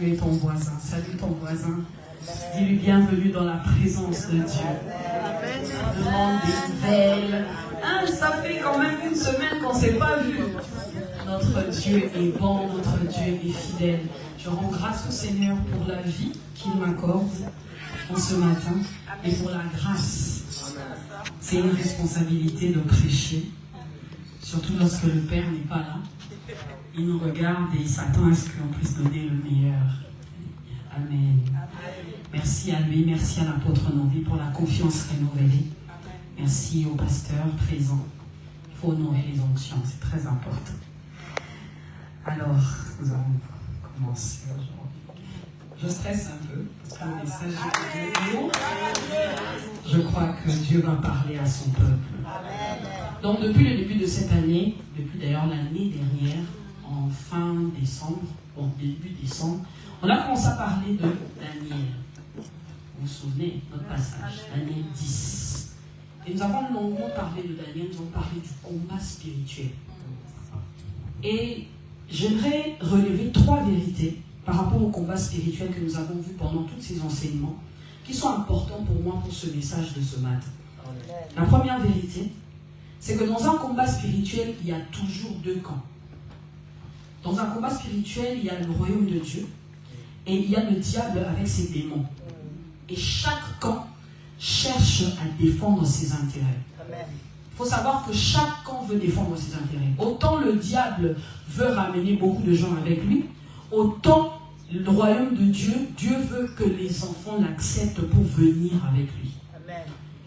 saluer ton voisin. Salue ton voisin. Dis-lui bienvenue dans la présence de Dieu. Demande des nouvelles. Hein, ça fait quand même une semaine qu'on ne s'est pas vu. Notre Dieu est bon, notre Dieu est fidèle. Je rends grâce au Seigneur pour la vie qu'il m'accorde en ce matin et pour la grâce. C'est une responsabilité de prêcher, surtout lorsque le Père n'est pas là. Il nous regarde et il s'attend à ce qu'on puisse donner le meilleur. Amen. Merci à lui, merci à l'apôtre Novi pour la confiance renouvelée. Merci au pasteur présent. Il faut honorer les onctions, c'est très important. Alors, nous allons commencer aujourd'hui. Je stresse un peu parce que le message est lourd. Je crois que Dieu va parler à son peuple. Donc, depuis le début de cette année, depuis d'ailleurs l'année dernière, en fin décembre, début décembre, on a commencé à parler de Daniel. Vous vous souvenez, notre passage, Daniel 10. Et nous avons longuement parlé de Daniel, nous avons parlé du combat spirituel. Et j'aimerais relever 3 vérités par rapport au combat spirituel que nous avons vu pendant tous ces enseignements, qui sont importants pour moi pour ce message de ce matin. La première vérité, c'est que dans un combat spirituel, il y a toujours 2 camps. Dans un combat spirituel, il y a le royaume de Dieu et il y a le diable avec ses démons. Et chaque camp cherche à défendre ses intérêts. Il faut savoir que chaque camp veut défendre ses intérêts. Autant le diable veut ramener beaucoup de gens avec lui, autant le royaume de Dieu, Dieu veut que les enfants l'acceptent pour venir avec lui.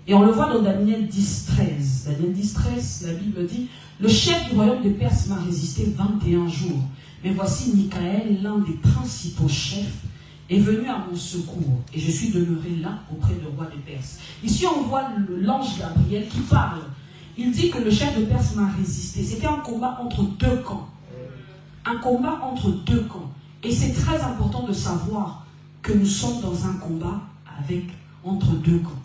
Et on le voit dans Daniel 10, 13. Daniel 10, 13, la Bible dit: le chef du royaume de Perse m'a résisté 21 jours. Mais voici Michael, l'un des principaux chefs, est venu à mon secours. Et je suis demeuré là auprès du roi de Perse. Ici, on voit l'ange Gabriel qui parle. Il dit que le chef de Perse m'a résisté. C'était un combat entre 2 camps. Un combat entre 2 camps. Et c'est très important de savoir que nous sommes dans un combat entre 2 camps.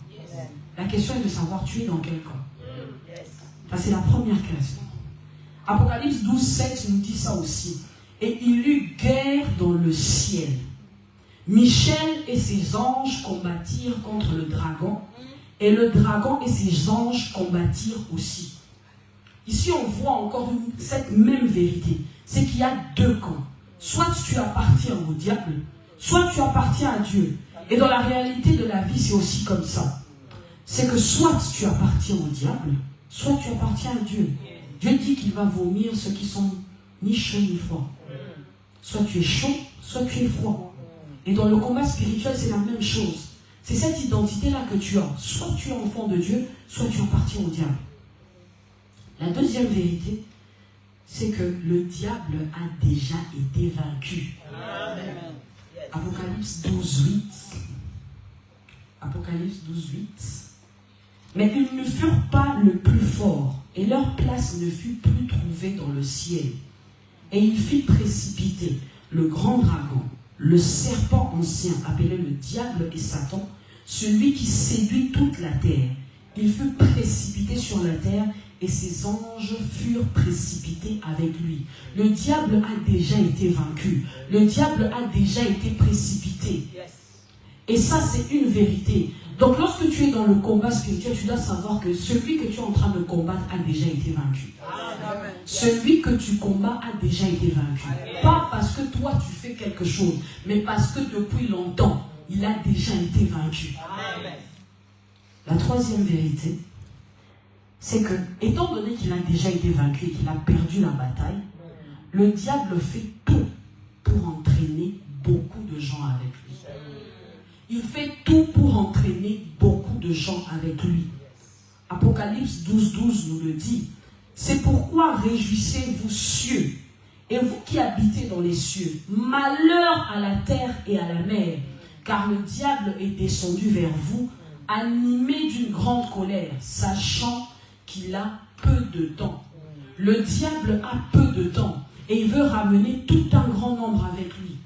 La question est de savoir, tu es dans quel camp? Ça, c'est la première question. Apocalypse 12, 7 nous dit ça aussi. Et il eut guerre dans le ciel. Michel et ses anges combattirent contre le dragon. Et le dragon et ses anges combattirent aussi. Ici, on voit encore cette même vérité. C'est qu'il y a 2 camps. Soit tu appartiens au diable, soit tu appartiens à Dieu. Et dans la réalité de la vie, c'est aussi comme ça. C'est que soit tu appartiens au diable, soit tu appartiens à Dieu. Dieu dit qu'il va vomir ceux qui sont ni chaud ni froid. Soit tu es chaud, soit tu es froid. Et dans le combat spirituel, c'est la même chose. C'est cette identité-là que tu as. Soit tu es enfant de Dieu, soit tu appartiens au diable. La deuxième vérité, c'est que le diable a déjà été vaincu. Apocalypse 12, 8. Apocalypse 12, 8. Mais ils ne furent pas le plus fort, et leur place ne fut plus trouvée dans le ciel. Et il fit précipiter le grand dragon, le serpent ancien, appelé le diable et Satan, celui qui séduit toute la terre. Il fut précipité sur la terre, et ses anges furent précipités avec lui. Le diable a déjà été vaincu. Le diable a déjà été précipité. Et ça, c'est une vérité. Donc, lorsque tu es dans le combat spirituel, tu dois savoir que celui que tu es en train de combattre a déjà été vaincu. Amen. Celui que tu combats a déjà été vaincu. Amen. Pas parce que toi, tu fais quelque chose, mais parce que depuis longtemps, il a déjà été vaincu. Amen. La troisième vérité, c'est que, étant donné qu'il a déjà été vaincu et qu'il a perdu la bataille, le diable fait tout pour entraîner beaucoup de gens avec lui. Il fait tout pour entraîner beaucoup de gens avec lui. Apocalypse 12, 12 nous le dit. C'est pourquoi réjouissez-vous cieux, et vous qui habitez dans les cieux. Malheur à la terre et à la mer, car le diable est descendu vers vous, animé d'une grande colère, sachant qu'il a peu de temps. Le diable a peu de temps, et il veut ramener tout un grand nombre avec lui.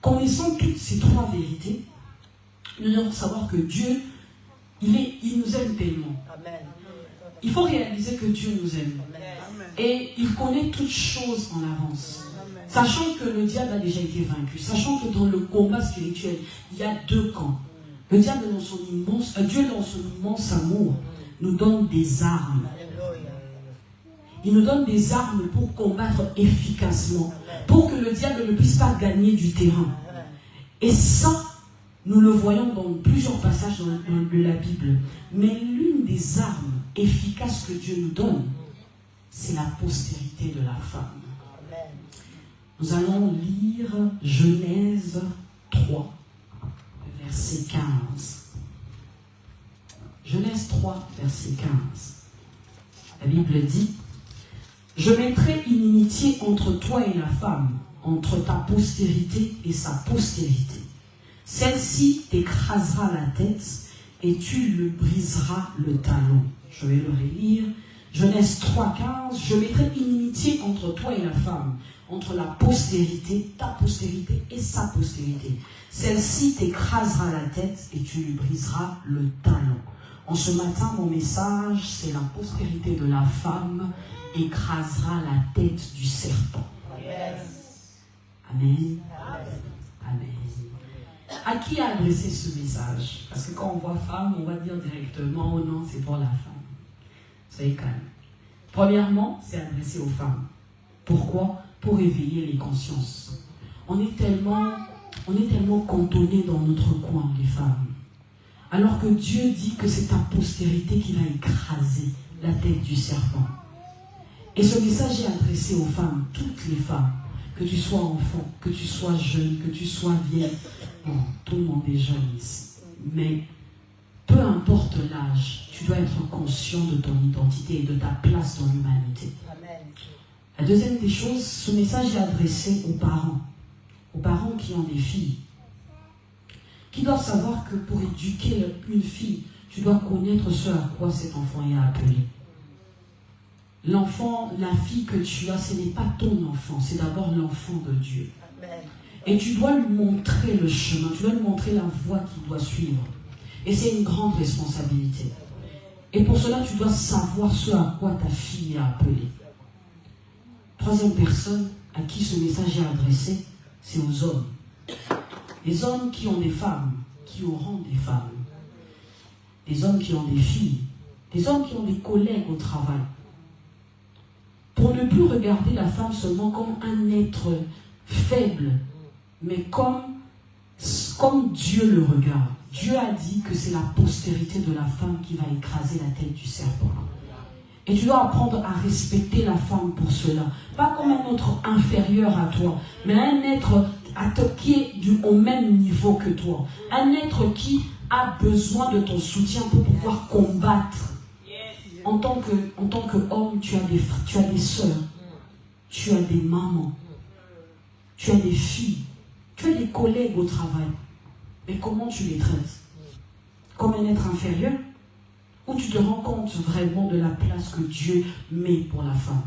Connaissant toutes ces 3 vérités, nous devons savoir que Dieu, il nous aime tellement. Amen. Il faut réaliser que Dieu nous aime. Amen. Et il connaît toutes choses en avance. Amen. Sachant que le diable a déjà été vaincu, sachant que dans le combat spirituel, il y a deux camps. Le diable, Dieu dans son immense amour, nous donne des armes. Il nous donne des armes pour combattre efficacement, pour que le diable ne puisse pas gagner du terrain. Et ça, nous le voyons dans plusieurs passages de la Bible. Mais l'une des armes efficaces que Dieu nous donne, c'est la postérité de la femme. Nous allons lire Genèse 3, verset 15. Genèse 3, verset 15. La Bible dit: je mettrai une inimitié entre toi et la femme, entre ta postérité et sa postérité. Celle-ci t'écrasera la tête et tu le briseras le talon. Je vais le relire. Genèse 3, 15. Je mettrai une inimitié entre toi et la femme, entre la postérité, ta postérité et sa postérité. Celle-ci t'écrasera la tête et tu lui briseras le talon. En ce matin, mon message, c'est la postérité de la femme écrasera la tête du serpent. Amen. Amen. À qui a adressé ce message? Parce que quand on voit femme, on va dire directement: oh non, c'est pour la femme. Soyez calme. Premièrement, c'est adressé aux femmes. Pourquoi? Pour éveiller les consciences. On est tellement cantonnés dans notre coin, les femmes. Alors que Dieu dit que c'est ta postérité qui va écraser la tête du serpent. Et ce message est adressé aux femmes, toutes les femmes, que tu sois enfant, que tu sois jeune, que tu sois vieille. Bon, tout le monde est jeune ici. Mais peu importe l'âge, tu dois être conscient de ton identité et de ta place dans l'humanité. La deuxième des choses, ce message est adressé aux parents qui ont des filles, qui doivent savoir que pour éduquer une fille, tu dois connaître ce à quoi cet enfant est appelé. L'enfant, la fille que tu as, ce n'est pas ton enfant, c'est d'abord l'enfant de Dieu. Et tu dois lui montrer le chemin, tu dois lui montrer la voie qu'il doit suivre. Et c'est une grande responsabilité. Et pour cela, tu dois savoir ce à quoi ta fille est appelée. Troisième personne à qui ce message est adressé, c'est aux hommes. Les hommes qui ont des femmes, qui auront des femmes. Des hommes qui ont des filles. Des hommes qui ont des collègues au travail. Pour ne plus regarder la femme seulement comme un être faible, mais comme Dieu le regarde. Dieu a dit que c'est la postérité de la femme qui va écraser la tête du serpent. Et tu dois apprendre à respecter la femme pour cela. Pas comme un être inférieur à toi, mais un être qui est au même niveau que toi. Un être qui a besoin de ton soutien pour pouvoir combattre. En tant qu'homme, tu as des sœurs, tu as des mamans, tu as des filles, tu as des collègues au travail. Mais comment tu les traites? Comme un être inférieur? Ou tu te rends compte vraiment de la place que Dieu met pour la femme?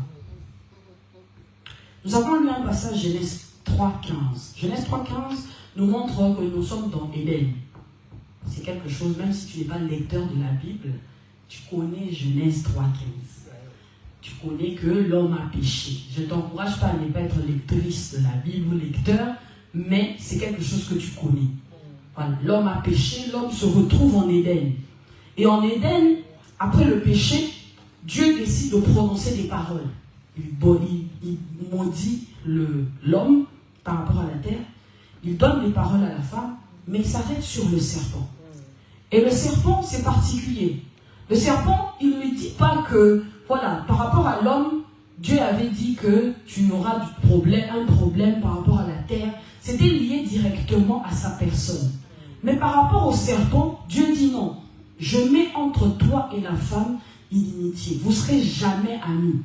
Nous avons lu un passage, Genèse 3.15. Genèse 3.15 nous montre que nous sommes dans Éden. C'est quelque chose, même si tu n'es pas lecteur de la Bible, tu connais Genèse 3.15. Tu connais que l'homme a péché. Je ne t'encourage pas à ne pas être lectrice de la Bible ou lecteur, mais c'est quelque chose que tu connais. Voilà. L'homme a péché, l'homme se retrouve en Éden. Et en Éden, après le péché, Dieu décide de prononcer des paroles. Il maudit l'homme par rapport à la terre. Il donne des paroles à la femme, mais il s'arrête sur le serpent. Et le serpent, c'est particulier. Le serpent, il ne dit pas que, voilà, par rapport à l'homme, Dieu avait dit que tu auras un problème par rapport à la terre. C'était lié directement à sa personne. Mais par rapport au serpent, Dieu dit non. Je mets entre toi et la femme une inimitié. Vous ne serez jamais amis.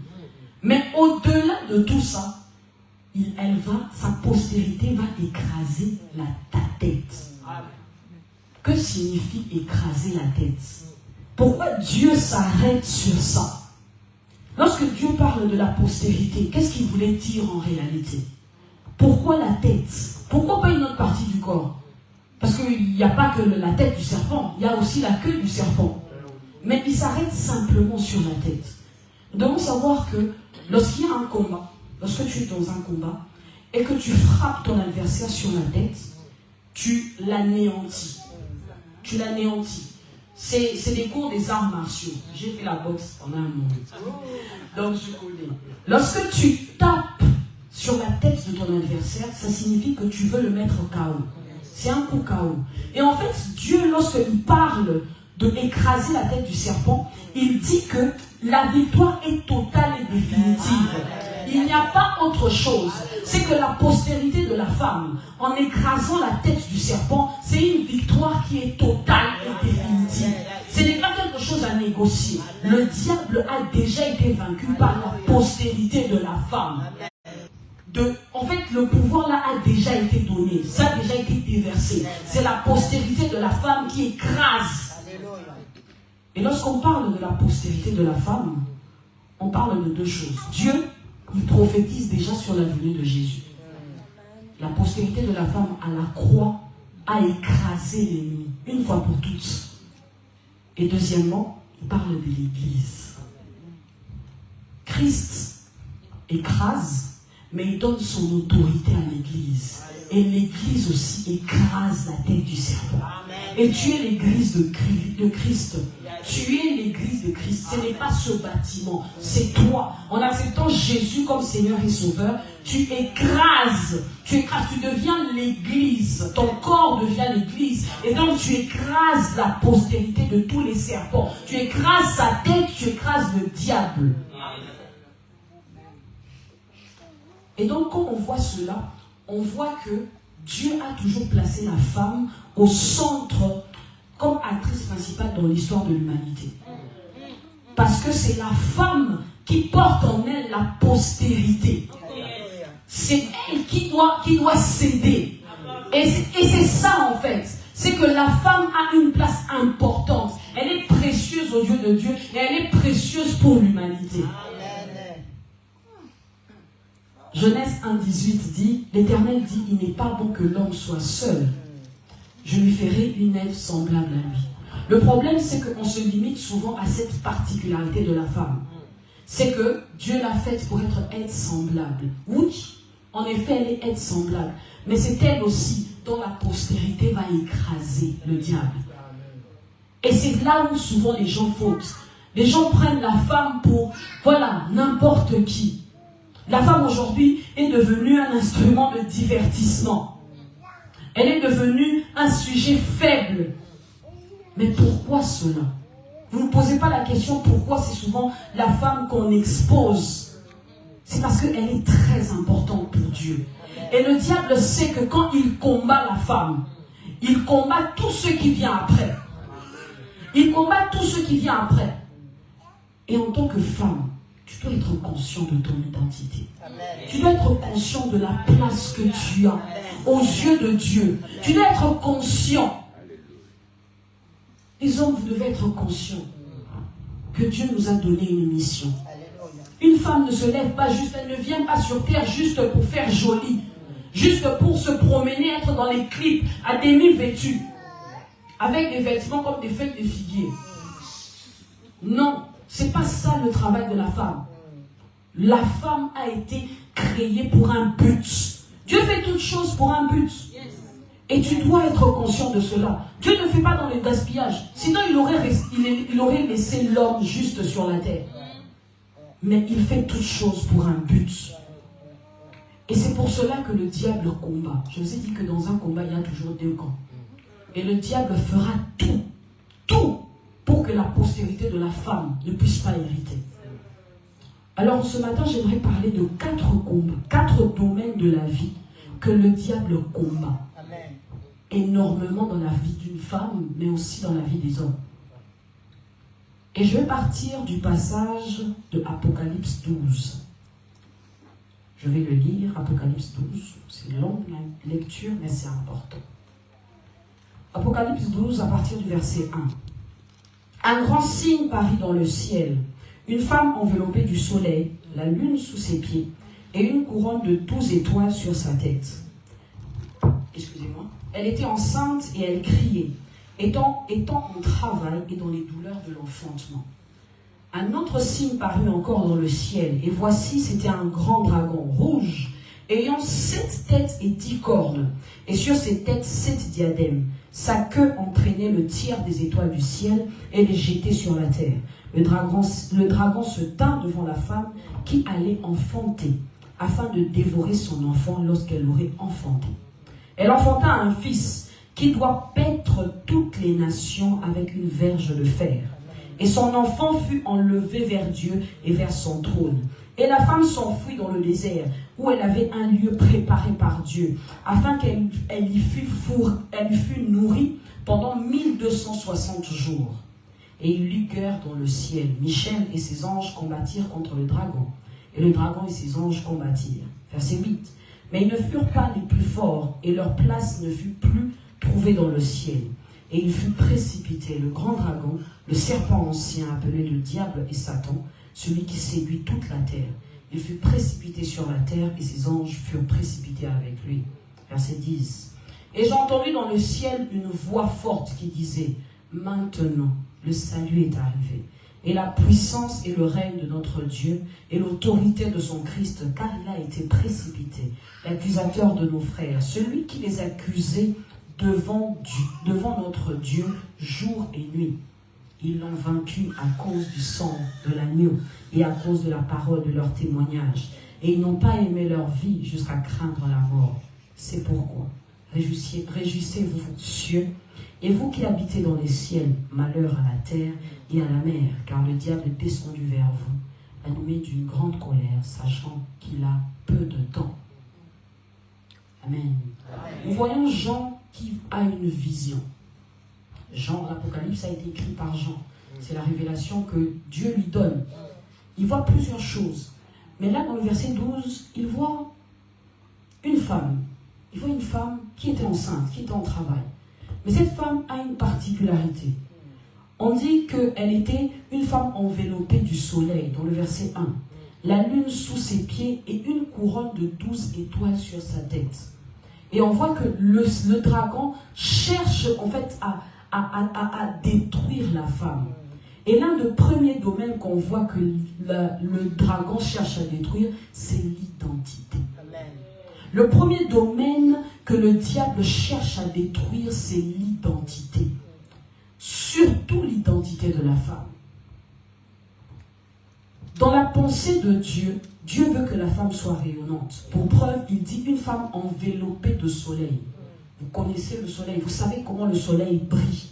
Mais au-delà de tout ça, sa postérité va écraser ta tête. Que signifie écraser la tête? Pourquoi Dieu s'arrête sur ça? Lorsque Dieu parle de la postérité, qu'est-ce qu'il voulait dire en réalité? Pourquoi la tête? Pourquoi pas une autre partie du corps? Parce qu'il n'y a pas que la tête du serpent, il y a aussi la queue du serpent. Mais il s'arrête simplement sur la tête. Nous devons savoir que lorsqu'il y a un combat, lorsque tu es dans un combat, et que tu frappes ton adversaire sur la tête, tu l'anéantis. Tu l'anéantis. C'est des cours des arts martiaux. J'ai fait la boxe pendant un moment. Donc je connais. Lorsque tu tapes sur la tête de ton adversaire, ça signifie que tu veux le mettre KO. C'est un coup KO. Et en fait, Dieu, lorsqu'il parle de écraser la tête du serpent, il dit que la victoire est totale et définitive. Il n'y a pas autre chose. C'est que la postérité de la femme, en écrasant la tête du serpent, c'est une victoire qui est totale et définitive. Ce n'est pas quelque chose à négocier. Le diable a déjà été vaincu par la postérité de la femme. En fait, le pouvoir là a déjà été donné. Ça a déjà été déversé. C'est la postérité de la femme qui écrase. Et lorsqu'on parle de la postérité de la femme, on parle de deux choses. Dieu, il prophétise déjà sur la venue de Jésus. La postérité de la femme à la croix a écrasé l'ennemi, une fois pour toutes. Et deuxièmement, il parle de l'Église. Christ écrase, mais il donne son autorité à l'Église. Et l'Église aussi écrase la tête du serpent. Et tu es l'Église de Christ. Tu es l'Église de Christ. Ce n'est pas ce bâtiment, c'est toi. En acceptant Jésus comme Seigneur et Sauveur, tu écrases, tu deviens l'Église. Ton corps devient l'Église. Et donc tu écrases la postérité de tous les serpents. Tu écrases sa tête, tu écrases le diable. Et donc quand on voit cela, on voit que Dieu a toujours placé la femme au centre comme actrice principale dans l'histoire de l'humanité. Parce que c'est la femme qui porte en elle la postérité. C'est elle qui doit céder. Et c'est ça en fait. C'est que la femme a une place importante. Elle est précieuse aux yeux de Dieu et elle est précieuse pour l'humanité. Genèse 1,18 dit, l'Éternel dit, il n'est pas bon que l'homme soit seul. Je lui ferai une aide semblable à lui. Le problème, c'est qu'on se limite souvent à cette particularité de la femme. C'est que Dieu l'a faite pour être aide semblable. Oui, en effet, elle est aide semblable. Mais c'est elle aussi dont la postérité va écraser le diable. Et c'est là où souvent les gens fautent. Les gens prennent la femme pour, voilà, n'importe qui. La femme aujourd'hui est devenue un instrument de divertissement. Elle est devenue un sujet faible. Mais pourquoi cela? Vous ne posez pas la question pourquoi c'est souvent la femme qu'on expose. C'est parce qu'elle est très importante pour Dieu. Et le diable sait que quand il combat la femme, il combat tout ce qui vient après. Il combat tout ce qui vient après. Et en tant que femme, tu dois être conscient de ton identité. Amen. Tu dois être conscient de la place que tu as aux yeux de Dieu. Tu dois être conscient. Les hommes, vous devez être conscients que Dieu nous a donné une mission. Une femme ne se lève pas juste, elle ne vient pas sur terre juste pour faire joli, juste pour se promener, être dans les clips à demi vêtue, avec des vêtements comme des feuilles de figuier. Non. C'est pas ça le travail de la femme. La femme a été créée pour un but. Dieu fait toutes choses pour un but. Et tu dois être conscient de cela. Dieu ne fait pas dans le gaspillage. Sinon, il aurait laissé l'homme juste sur la terre. Mais il fait toutes choses pour un but. Et c'est pour cela que le diable combat. Je vous ai dit que dans un combat, il y a toujours deux camps. Et le diable fera tout pour que la postérité de la femme ne puisse pas hériter. Alors ce matin, j'aimerais parler de 4 combats, 4 domaines de la vie que le diable combat. Amen. Énormément dans la vie d'une femme, mais aussi dans la vie des hommes. Et je vais partir du passage de Apocalypse 12. Je vais le lire, Apocalypse 12. C'est une longue lecture, mais c'est important. Apocalypse 12, à partir du verset 1. Un grand signe parut dans le ciel, une femme enveloppée du soleil, la lune sous ses pieds, et une couronne de 12 étoiles sur sa tête. Excusez-moi. Elle était enceinte et elle criait, étant en travail et dans les douleurs de l'enfantement. Un autre signe parut encore dans le ciel, et voici, c'était un grand dragon rouge, ayant 7 têtes et 10 cornes, et sur ces têtes 7 diadèmes. Sa queue entraînait le tiers des étoiles du ciel et les jetait sur la terre. Le dragon se tint devant la femme qui allait enfanter, afin de dévorer son enfant lorsqu'elle aurait enfanté. Elle enfanta un fils qui doit paître toutes les nations avec une verge de fer. Et son enfant fut enlevé vers Dieu et vers son trône. Et la femme s'enfuit dans le désert, où elle avait un lieu préparé par Dieu, afin qu'elle y fût nourrie pendant 1260 jours. Et il y eut guerre dans le ciel. Michel et ses anges combattirent contre le dragon. Et le dragon et ses anges combattirent. Verset 8. Mais ils ne furent pas les plus forts, et leur place ne fut plus trouvée dans le ciel. Et il fut précipité, le grand dragon, le serpent ancien, appelé le diable et Satan, celui qui séduit toute la terre. Il fut précipité sur la terre, et ses anges furent précipités avec lui. Verset 10. Et j'ai entendu dans le ciel une voix forte qui disait, maintenant, le salut est arrivé, et la puissance et le règne de notre Dieu, et l'autorité de son Christ, car il a été précipité, l'accusateur de nos frères, celui qui les accusait devant notre Dieu jour et nuit. Ils l'ont vaincu à cause du sang de l'agneau et à cause de la parole de leur témoignage. Et ils n'ont pas aimé leur vie jusqu'à craindre la mort. C'est pourquoi, réjouissez-vous, cieux, et vous qui habitez dans les ciels, malheur à la terre et à la mer, car le diable est descendu vers vous, animé d'une grande colère, sachant qu'il a peu de temps. Amen. Nous voyons Jean qui a une vision. Jean, l'Apocalypse a été écrit par Jean. C'est la révélation que Dieu lui donne. Il voit plusieurs choses. Mais là, dans le verset 12, il voit une femme. Il voit une femme qui était enceinte, qui était en travail. Mais cette femme a une particularité. On dit qu'elle était une femme enveloppée du soleil, dans le verset 1. La lune sous ses pieds et une couronne de 12 étoiles sur sa tête. Et on voit que le dragon cherche en fait à détruire la femme. Et l'un des premiers domaines qu'on voit que le dragon cherche à détruire, c'est l'identité. Le premier domaine que le diable cherche à détruire, c'est l'identité. Surtout l'identité de la femme. Dans la pensée de Dieu, Dieu veut que la femme soit rayonnante. Pour preuve, il dit une femme enveloppée de soleil. Vous connaissez le soleil, vous savez comment le soleil brille.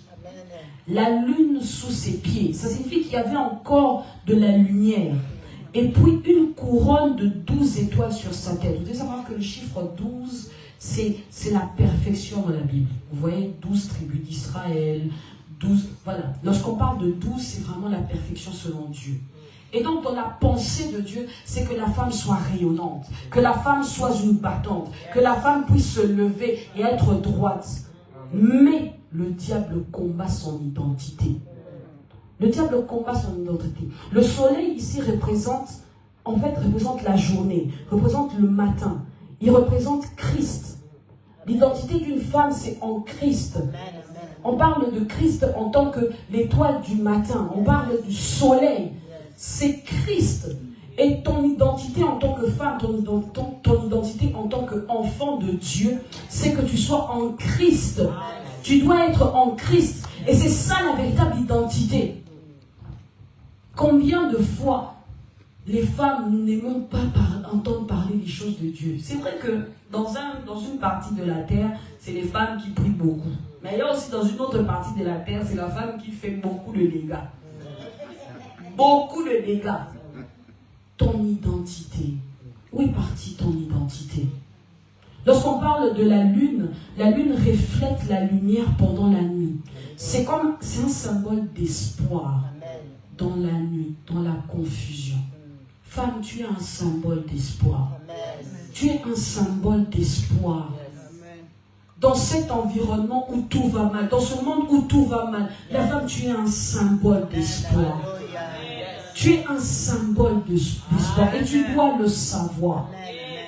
La lune sous ses pieds, ça signifie qu'il y avait encore de la lumière. Et puis une couronne de 12 étoiles sur sa tête. Vous devez savoir que le chiffre 12, c'est la perfection dans la Bible. Vous voyez, 12 tribus d'Israël, 12, voilà. Lorsqu'on parle de 12, c'est vraiment la perfection selon Dieu. Et donc, dans la pensée de Dieu, c'est que la femme soit rayonnante, que la femme soit une battante, que la femme puisse se lever et être droite. Mais le diable combat son identité. Le diable combat son identité. Le soleil ici représente la journée, représente le matin. Il représente Christ. L'identité d'une femme, c'est en Christ. On parle de Christ en tant que l'étoile du matin. On parle du soleil. C'est Christ. Et ton identité en tant que femme, ton identité en tant qu'enfant de Dieu, c'est que tu sois en Christ. Tu dois être en Christ. Et c'est ça la véritable identité. Combien de fois les femmes, nous n'aimons pas entendre parler des choses de Dieu. C'est vrai que dans une partie de la terre, c'est les femmes qui prient beaucoup. Mais il y a aussi dans une autre partie de la terre, c'est la femme qui fait beaucoup de dégâts. Beaucoup de dégâts. Ton identité. Où est partie ton identité? Lorsqu'on parle de la lune reflète la lumière pendant la nuit. C'est un symbole d'espoir dans la nuit, dans la confusion. Femme, tu es un symbole d'espoir. Tu es un symbole d'espoir. Dans cet environnement où tout va mal, dans ce monde où tout va mal, la femme, tu es un symbole d'espoir. Tu es un symbole d'espoir et tu dois le savoir.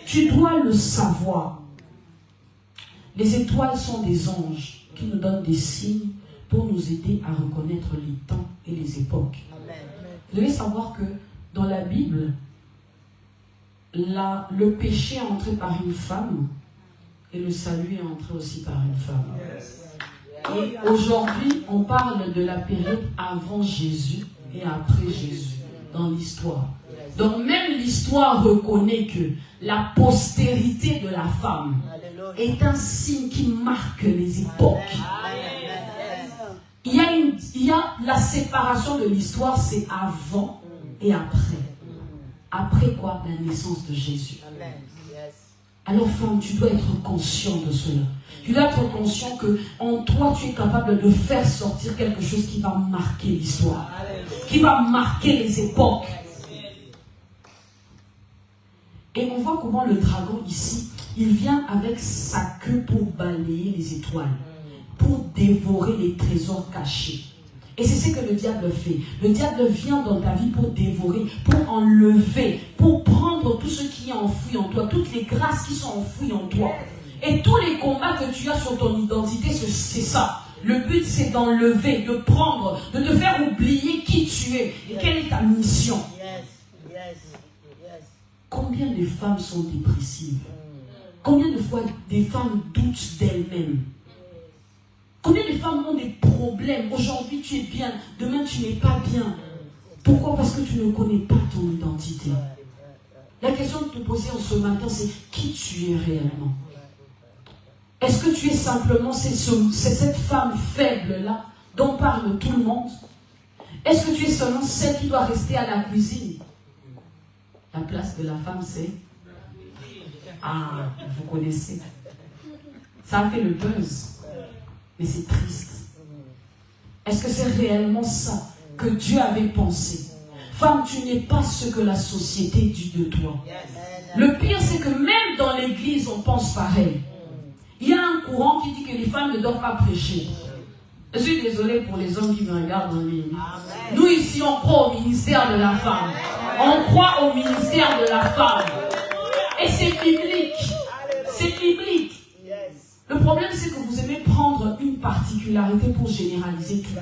Tu dois le savoir. Les étoiles sont des anges qui nous donnent des signes pour nous aider à reconnaître les temps et les époques. Vous devez savoir que dans la Bible, le péché est entré par une femme et le salut est entré aussi par une femme. Et aujourd'hui, on parle de la période avant Jésus et après Jésus dans l'histoire. Donc même l'histoire reconnaît que la postérité de la femme est un signe qui marque les époques. Il y a la séparation de l'histoire, c'est avant et après. Après quoi? La naissance de Jésus. Alors femme, tu dois être conscient de cela. Tu dois être conscient que en toi, tu es capable de faire sortir quelque chose qui va marquer l'histoire, qui va marquer les époques. Et on voit comment le dragon ici, il vient avec sa queue pour balayer les étoiles, pour dévorer les trésors cachés. Et c'est ce que le diable fait. Le diable vient dans ta vie pour dévorer, pour enlever, pour prendre tout ce qui est enfoui en toi, toutes les grâces qui sont enfouies en toi. Et tous les combats que tu as sur ton identité, c'est ça. Le but, c'est d'enlever, de prendre, de te faire oublier qui tu es et quelle est ta mission. Combien de femmes sont dépressives? Combien de fois des femmes doutent d'elles-mêmes? Combien de femmes ont des problèmes? Aujourd'hui, tu es bien, demain, tu n'es pas bien. Pourquoi? Parce que tu ne connais pas ton identité. La question de te poser en ce matin, c'est qui tu es réellement? Est-ce que tu es simplement cette femme faible-là dont parle tout le monde? Est-ce que tu es seulement celle qui doit rester à la cuisine? La place de la femme, c'est... Ah, vous connaissez. Ça a fait le buzz. Mais c'est triste. Est-ce que c'est réellement ça que Dieu avait pensé? Femme, tu n'es pas ce que la société dit de toi. Le pire, c'est que même dans l'église, on pense pareil. Il y a un courant qui dit que les femmes ne doivent pas prêcher. Je suis désolée pour les hommes qui me regardent en ligne. Nous ici, on croit au ministère de la femme. On croit au ministère de la femme. Et c'est biblique. C'est biblique. Le problème, c'est que vous aimez prendre une particularité pour généraliser tout.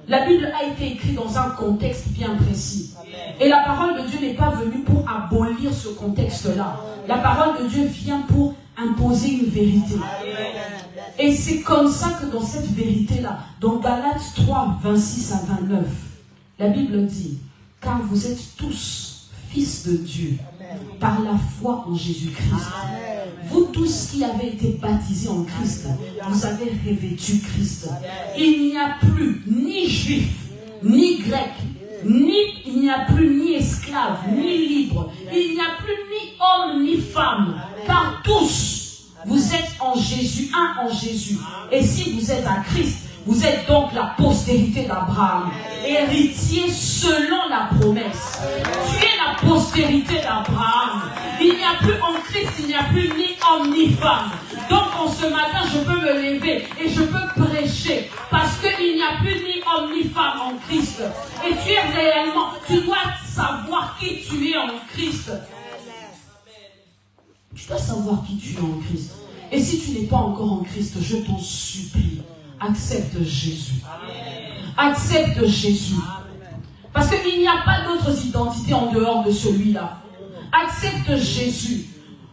La Bible a été écrite dans un contexte bien précis. Et la parole de Dieu n'est pas venue pour abolir ce contexte-là. La parole de Dieu vient pour imposer une vérité. Et c'est comme ça que dans cette vérité-là, dans Galates 3, 26 à 29, la Bible dit, « Car vous êtes tous fils de Dieu par la foi en Jésus-Christ. Vous tous qui avez été baptisés en Christ, vous avez revêtu Christ. Il n'y a plus ni juif, ni grec, il n'y a plus ni esclave, ni libre. Il n'y a plus ni homme, ni femme. Car tous, vous êtes en Jésus, un en Jésus. Et si vous êtes à Christ, vous êtes donc la postérité d'Abraham, héritier selon la promesse. Tu es la postérité d'Abraham. Il n'y a plus en Christ, il n'y a plus ni homme ni femme. Donc en ce matin, je peux me lever et je peux prêcher parce qu'il n'y a plus ni homme ni femme en Christ. Et tu es réellement, tu dois savoir qui tu es en Christ. Tu dois savoir qui tu es en Christ. Et si tu n'es pas encore en Christ, je t'en supplie, accepte Jésus. Accepte Jésus. Parce qu'il n'y a pas d'autres identités en dehors de celui-là. Accepte Jésus.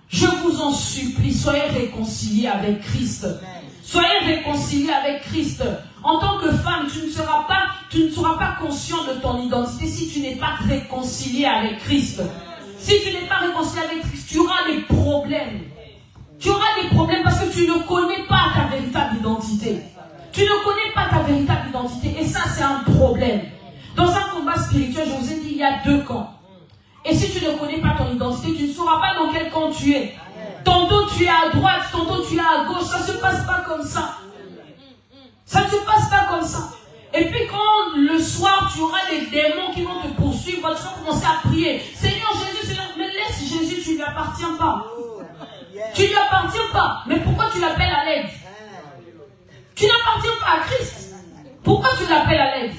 Je vous en supplie, soyez réconciliés avec Christ. Soyez réconciliés avec Christ. En tant que femme, tu ne seras pas conscient de ton identité si tu n'es pas réconcilié avec Christ. Si tu n'es pas réconcilié avec Christ, tu auras des problèmes. Tu auras des problèmes parce que tu ne connais pas ta véritable identité. Tu ne connais pas ta véritable identité. Et ça, c'est un problème. Dans un combat spirituel, je vous ai dit, il y a deux camps. Et si tu ne connais pas ton identité, tu ne sauras pas dans quel camp tu es. Tantôt tu es à droite, tantôt tu es à gauche. Ça ne se passe pas comme ça. Ça ne se passe pas comme ça. Et puis quand le soir, tu auras des démons qui vont te poursuivre, tu vas commencer à prier. Seigneur Jésus, Seigneur, mais laisse Jésus, tu ne lui appartiens pas. Tu ne lui appartiens pas. Mais pourquoi tu l'appelles à l'aide? Tu n'appartiens pas à Christ. Pourquoi tu l'appelles à l'aide?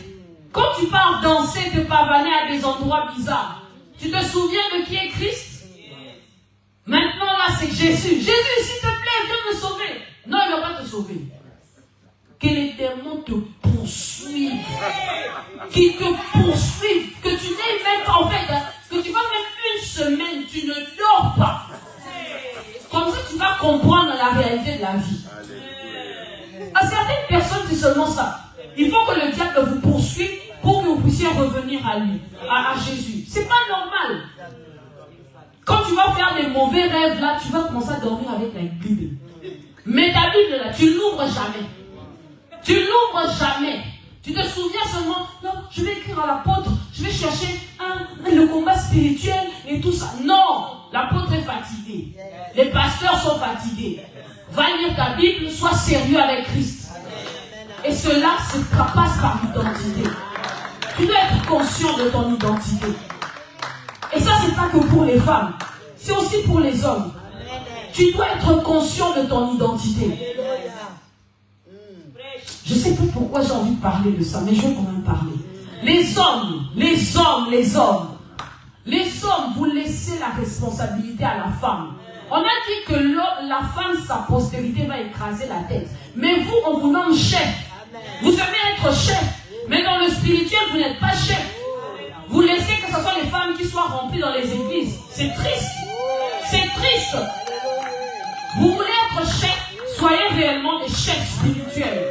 Quand tu pars danser, te pavaner à des endroits bizarres, tu te souviens de qui est Christ? Maintenant là, c'est Jésus. Jésus, s'il te plaît, viens me sauver. Non, il ne va pas te sauver. Que les démons te poursuivent. Qu'ils te poursuivent. Que tu n'aies même pas, en fait, que tu vas même une semaine, tu ne la vie. À certaines personnes, c'est seulement ça. Il faut que le diable vous poursuive pour que vous puissiez revenir à lui, à Jésus. C'est pas normal. Quand tu vas faire des mauvais rêves, là, tu vas commencer à dormir avec la Bible. Mais ta Bible, là, tu l'ouvres jamais. Tu l'ouvres jamais. Tu te souviens seulement, non, je vais écrire à l'apôtre, je vais chercher le combat spirituel et tout ça. Non, l'apôtre est fatigué. Les pasteurs sont fatigués. Va lire ta Bible, sois sérieux avec Christ. Et cela, ça passe par l'identité. Tu dois être conscient de ton identité. Et ça, c'est pas que pour les femmes. C'est aussi pour les hommes. Tu dois être conscient de ton identité. Je ne sais pas pourquoi j'ai envie de parler de ça, mais je vais quand même parler. Les hommes, vous laissez la responsabilité à la femme. On a dit que la femme, sa postérité va écraser la tête. Mais vous, on vous nomme chef. Vous aimez être chef. Mais dans le spirituel, vous n'êtes pas chef. Vous laissez que ce soit les femmes qui soient remplies dans les églises. C'est triste. C'est triste. Vous voulez être chef, soyez réellement des chefs spirituels.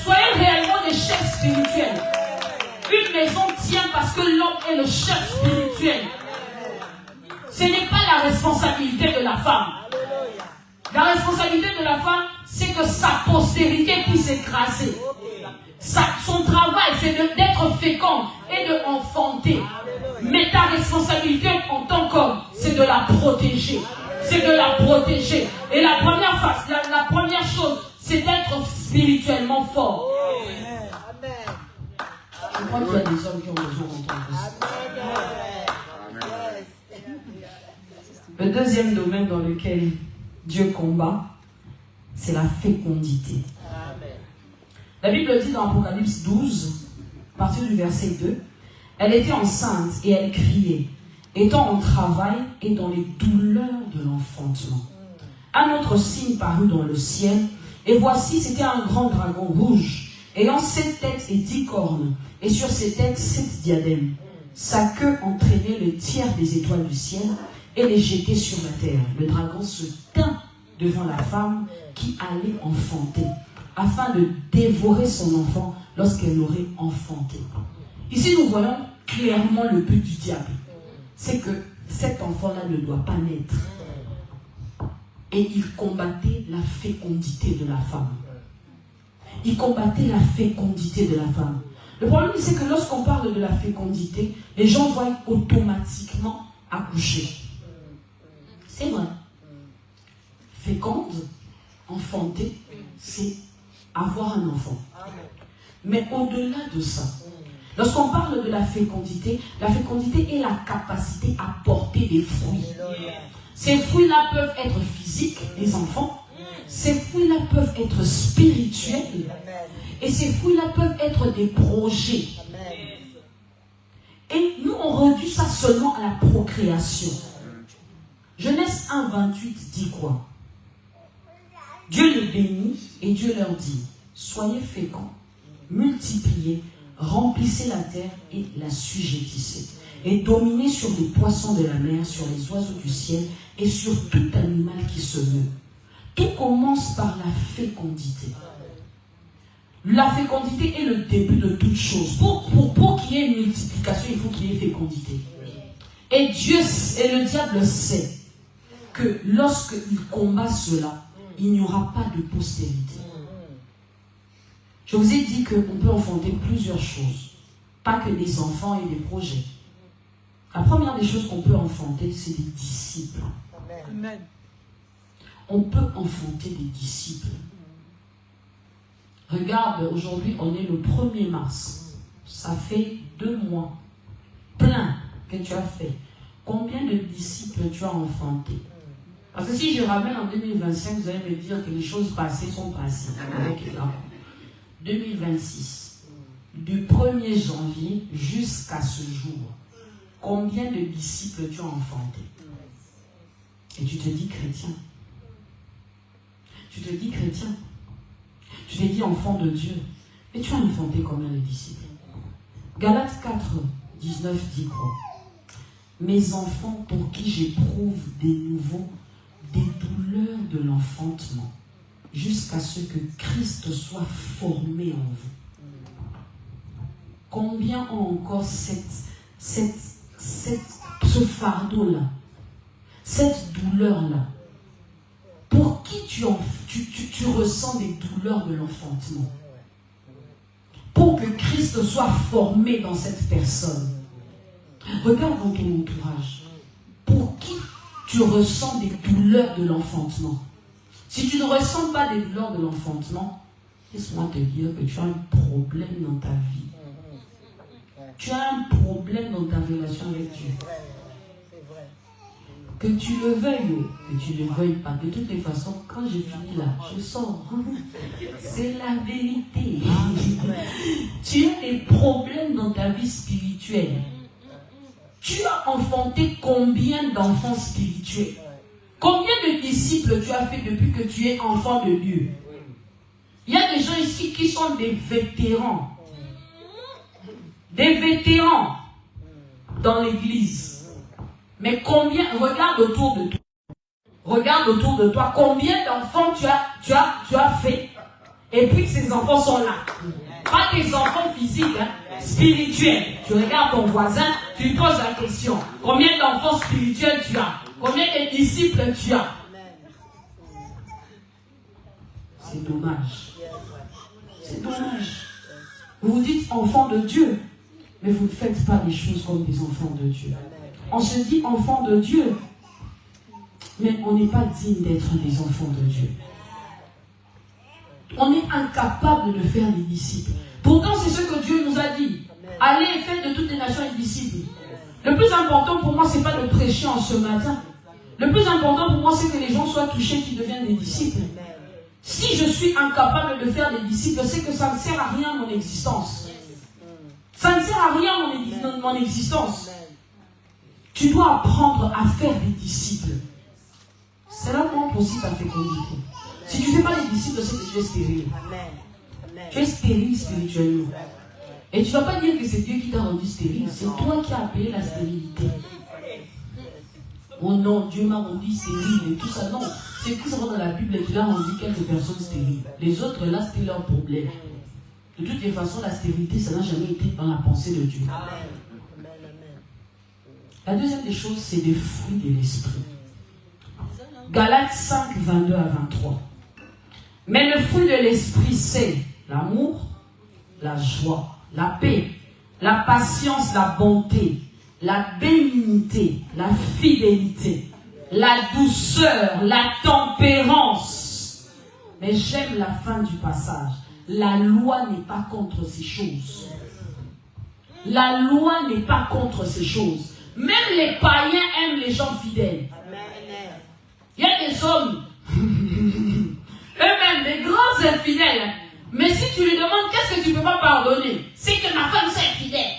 Soyez réellement des chefs spirituels. Une maison tient parce que l'homme est le chef spirituel. Ce n'est pas la responsabilité de la femme. La responsabilité de la femme, c'est que sa postérité puisse écraser. Son travail, c'est d'être fécond et de enfanter. Mais ta responsabilité en tant qu'homme, c'est de la protéger. C'est de la protéger. Et la première chose, c'est d'être spirituellement fort. Je crois qu'il y a des hommes qui ont besoin d'entendre ça. Le deuxième domaine dans lequel Dieu combat, c'est la fécondité. La Bible dit dans Apocalypse 12, à partir du verset 2, elle était enceinte et elle criait, étant en travail et dans les douleurs de l'enfantement. Un autre signe parut dans le ciel, et voici, c'était un grand dragon rouge, ayant 7 têtes et 10 cornes, et sur ses têtes 7 diadèmes. Sa queue entraînait le tiers des étoiles du ciel et les jetait sur la terre. Le dragon se tint devant la femme qui allait enfanter, afin de dévorer son enfant lorsqu'elle l'aurait enfanté. Ici, nous voyons clairement le but du diable. C'est que cet enfant-là ne doit pas naître. Et il combattait la fécondité de la femme. Il combattait la fécondité de la femme. Le problème, c'est que lorsqu'on parle de la fécondité, les gens voient automatiquement accoucher. C'est vrai. Féconde, enfanter, c'est avoir un enfant. Mais au-delà de ça, lorsqu'on parle de la fécondité est la capacité à porter des fruits. Ces fruits-là peuvent être physiques, les enfants. Ces fruits-là peuvent être spirituels. Et ces fruits-là peuvent être des projets. Et nous, on réduit ça seulement à la procréation. Genèse 1:28 dit quoi? Dieu les bénit et Dieu leur dit, soyez féconds, multipliez, remplissez la terre et la sujettissez, et dominez sur les poissons de la mer, sur les oiseaux du ciel et sur tout animal qui se meut. Tout commence par la fécondité. La fécondité est le début de toute chose. Pour qu'il y ait une multiplication, il faut qu'il y ait fécondité. Et le diable sait que lorsqu'il combat cela, il n'y aura pas de postérité. Je vous ai dit qu'on peut enfanter plusieurs choses. Pas que des enfants et des projets. La première des choses qu'on peut enfanter, c'est des disciples. Amen. On peut enfanter des disciples. Regarde, aujourd'hui, on est le 1er mars. Ça fait 2 mois. Plein que tu as fait. Combien de disciples tu as enfanté? Parce que si je ramène en 2025, vous allez me dire que les choses passées sont passées. Okay, 2026. Du 1er janvier jusqu'à ce jour. Combien de disciples tu as enfanté? Et tu te dis chrétien. Tu te dis chrétien. Tu te dis enfant de Dieu. Et tu as enfanté combien de disciples? Galates 4, 19 dit quoi? Mes enfants pour qui j'éprouve des nouveaux des douleurs de l'enfantement jusqu'à ce que Christ soit formé en vous. Combien ont encore ce fardeau-là, cette douleur-là? Pour qui tu ressens des douleurs de l'enfantement? Pour que Christ soit formé dans cette personne. Regarde dans ton entourage. Pour qui tu ressens des douleurs de l'enfantement? Si tu ne ressens pas des douleurs de l'enfantement, laisse-moi te dire que tu as un problème dans ta vie. Tu as un problème dans ta relation avec Dieu. Que tu le veuilles ou que tu ne le veuilles pas. De toutes les façons, quand j'ai fini là, je sors. C'est la vérité. Tu as des problèmes dans ta vie spirituelle. Tu as enfanté combien d'enfants spirituels? Combien de disciples tu as fait depuis que tu es enfant de Dieu? Il y a des gens ici qui sont des vétérans. Des vétérans dans l'église. Mais combien, regarde autour de toi. Regarde autour de toi. Combien d'enfants tu as fait? Et puis ces enfants sont là. Pas des enfants physiques, hein, spirituels. Tu regardes ton voisin, tu lui poses la question. Combien d'enfants spirituels tu as? Combien de disciples tu as? C'est dommage. C'est dommage. Vous vous dites enfants de Dieu, mais vous ne faites pas les choses comme des enfants de Dieu. On se dit enfants de Dieu, mais on n'est pas digne d'être des enfants de Dieu. On est incapable de faire des disciples. Pourtant, c'est ce que Dieu nous a dit. Allez et faites de toutes les nations des disciples. Le plus important pour moi, ce n'est pas de prêcher en ce matin. Le plus important pour moi, c'est que les gens soient touchés, qu'ils deviennent des disciples. Si je suis incapable de faire des disciples, c'est que ça ne sert à rien mon existence. Ça ne sert à rien mon existence. Tu dois apprendre à faire des disciples. C'est là où aussi ta fécondité. Si tu ne fais pas des disciples, c'est que tu es stérile. Tu es stérile spirituellement. Et tu ne vas pas dire que c'est Dieu qui t'a rendu stérile. C'est toi qui as appelé la stérilité. Oh non, Dieu m'a rendu stérile et tout ça. Non, c'est plus dans la Bible qu'il a rendu quelques personnes stériles. Les autres, là, c'était leur problème. De toutes les façons, la stérilité, ça n'a jamais été dans la pensée de Dieu. La deuxième des choses, c'est des fruits de l'esprit. Galates 5, 22 à 23. Mais le fruit de l'esprit, c'est l'amour, la joie, la paix, la patience, la bonté, la bénignité, la fidélité, la douceur, la tempérance. Mais j'aime la fin du passage. La loi n'est pas contre ces choses. La loi n'est pas contre ces choses. Même les païens aiment les gens fidèles. Il y a des hommes, eux-mêmes, des grands infidèles. Mais si tu lui demandes qu'est-ce que tu ne peux pas pardonner, c'est que ma femme soit fidèle.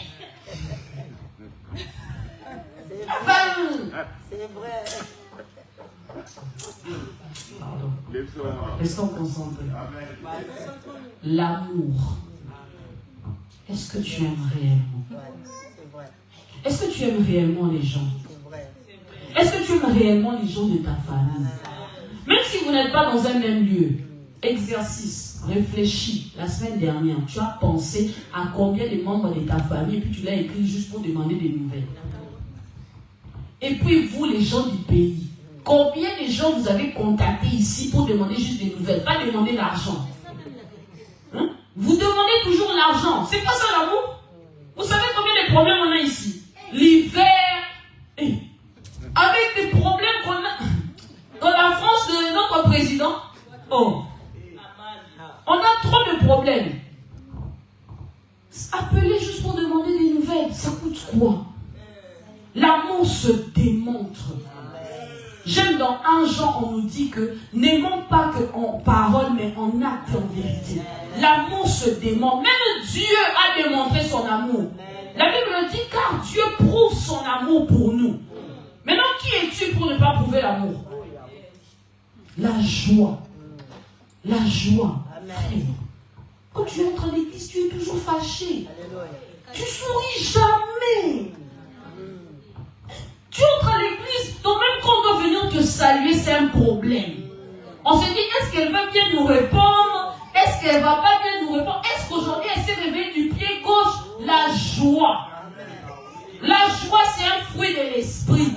C'est vrai. Pardon. Restons concentrés. L'amour. Est-ce que tu aimes réellement? Est-ce que tu aimes réellement les gens? Est-ce que tu aimes réellement les gens de ta famille? Même si vous n'êtes pas dans un même lieu, exercice, réfléchis. La semaine dernière, tu as pensé à combien de membres de ta famille et puis tu l'as écrit juste pour demander des nouvelles. Et puis vous, les gens du pays, combien de gens vous avez contactés ici pour demander juste des nouvelles, pas demander l'argent? Hein? Vous demandez toujours l'argent. C'est pas ça l'amour? Vous savez combien de problèmes on a ici? L'hiver, avec des problèmes qu'on a dans la France de notre président. Oh, on a trop de problèmes. Appelez juste pour demander des nouvelles, ça coûte quoi? L'amour se démontre. J'aime dans 1 Jean, on nous dit que n'aimons pas qu'en parole, mais en acte et en vérité. L'amour se démontre. Même Dieu a démontré son amour. La Bible dit car Dieu prouve son amour pour nous. Maintenant, qui es-tu pour ne pas prouver l'amour? La joie. La joie. Frère, quand tu entres à l'église, tu es toujours fâché. Tu souris jamais. Tu entres à l'église, ton même quand on doit venir te saluer, c'est un problème. On se dit, est-ce qu'elle va bien nous répondre? Est-ce qu'elle va pas bien nous répondre? Est-ce qu'aujourd'hui elle s'est réveillée du pied gauche? La joie. La joie, c'est un fruit de l'esprit.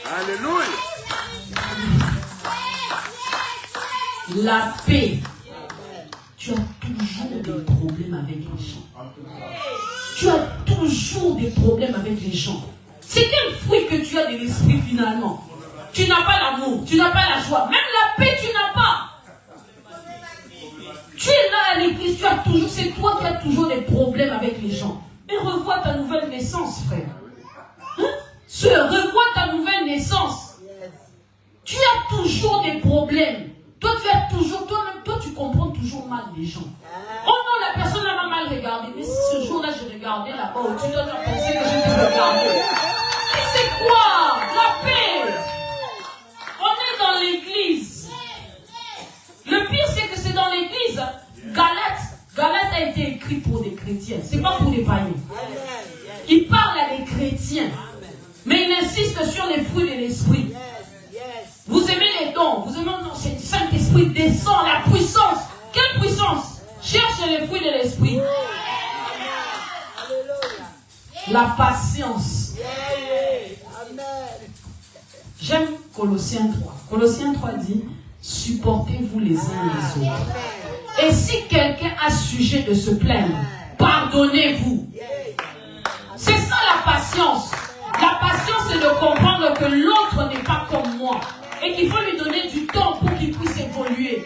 Alléluia. La paix. Tu as toujours des problèmes avec les gens. Tu as toujours des problèmes avec les gens. C'est quel fruit que tu as de l'esprit finalement? Tu n'as pas l'amour, tu n'as pas la joie, même la paix tu n'as pas. Tu es là à l'église, tu as toujours, c'est toi qui as toujours des problèmes avec les gens. Et revois ta nouvelle naissance, frère. Hein? Revois ta nouvelle naissance. Tu as toujours des problèmes. Toi, tu as toujours, toi-même, toi, tu comprends toujours mal les gens. Oh non, la personne m'a mal regardé. Mais si ce jour-là, j'ai regardé là-bas, tu dois penser que je t'ai regardé. Et c'est quoi? La paix. On est dans l'église. Le pire, c'est que c'est dans l'église. Galate a été écrit pour des chrétiens. C'est pas pour des païens. Il parle à des chrétiens. Mais il insiste sur les fruits de l'esprit. Vous aimez les dons, vous aimez non, c'est le Saint-Esprit descend, la puissance. Quelle puissance? Cherche les fruits de l'esprit. La patience. J'aime Colossiens 3. Colossiens 3 dit, supportez-vous les uns les autres. Et si quelqu'un a sujet de se plaindre, pardonnez-vous. C'est ça la patience. La patience, c'est de comprendre que l'autre n'est pas comme moi. Et qu'il faut lui donner du temps pour qu'il puisse évoluer.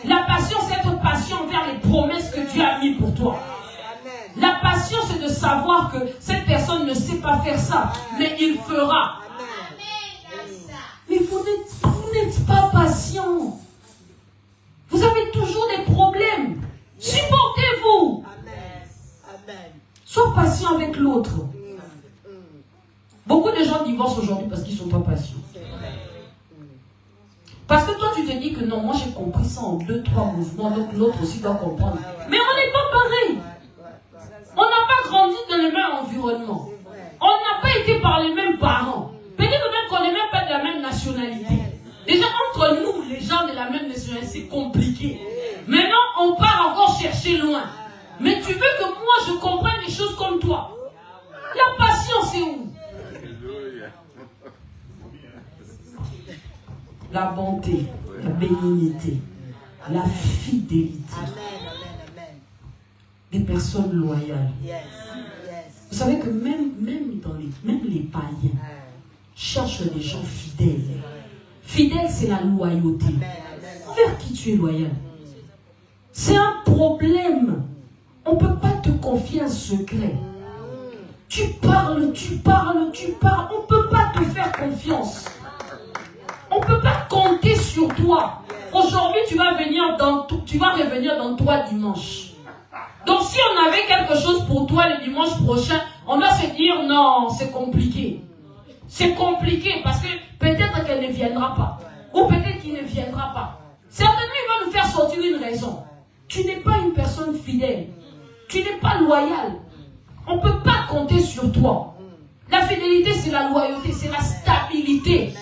La patience, c'est être patient envers les promesses que Dieu a mises pour toi. La patience, c'est de savoir que cette personne ne sait pas faire ça, mais il fera. Mais vous n'êtes pas patient. Vous avez toujours des problèmes. Supportez-vous. Sois patient avec l'autre. Beaucoup de gens divorcent aujourd'hui parce qu'ils ne sont pas patients. Parce que toi, tu te dis que non, moi j'ai compris ça en 2-3 mouvements, donc l'autre aussi doit comprendre. Mais on n'est pas pareil. On n'a pas grandi dans le même environnement. On n'a pas été par les mêmes parents. Peut-être même qu'on n'est même pas de la même nationalité. Déjà, entre nous, les gens de la même nationalité, c'est compliqué. Maintenant, on part encore chercher loin. Mais tu veux que moi, je comprenne les choses comme toi. La patience, c'est où? La bonté, la bénignité, la fidélité. Des personnes loyales. Vous savez que même les païens cherchent des gens fidèles. Fidèle, c'est la loyauté. Vers qui tu es loyal? C'est un problème. On ne peut pas te confier un secret. Tu parles. On ne peut pas te faire confiance. On ne peut pas compter sur toi. Aujourd'hui, tu vas revenir dans toi dimanche. Donc, si on avait quelque chose pour toi le dimanche prochain, on va se dire non, c'est compliqué. C'est compliqué parce que peut-être qu'elle ne viendra pas. Ou peut-être qu'il ne viendra pas. Certainement, il va nous faire sortir une raison. Tu n'es pas une personne fidèle. Tu n'es pas loyal. On ne peut pas compter sur toi. La fidélité, c'est la loyauté, c'est la stabilité.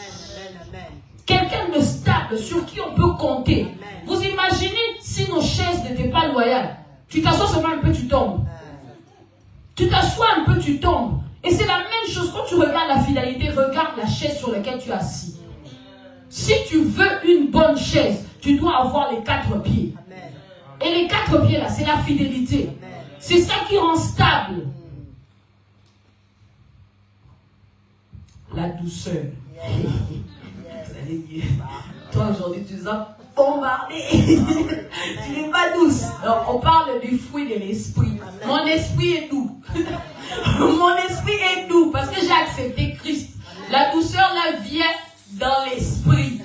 Quelqu'un de stable sur qui on peut compter. Vous imaginez si nos chaises n'étaient pas loyales? Tu t'assois seulement un peu, tu tombes. Tu t'assois un peu, tu tombes. Et c'est la même chose quand tu regardes la fidélité, regarde la chaise sur laquelle tu es assis. Si tu veux une bonne chaise, tu dois avoir les 4 pieds. Et les 4 pieds là, c'est la fidélité. C'est ça qui rend stable. La douceur. Toi aujourd'hui tu es bombardé. Tu n'es pas douce. Alors, on parle du fruit de l'esprit. Mon esprit est doux. Mon esprit est doux parce que j'ai accepté Christ. La douceur là vient dans l'esprit.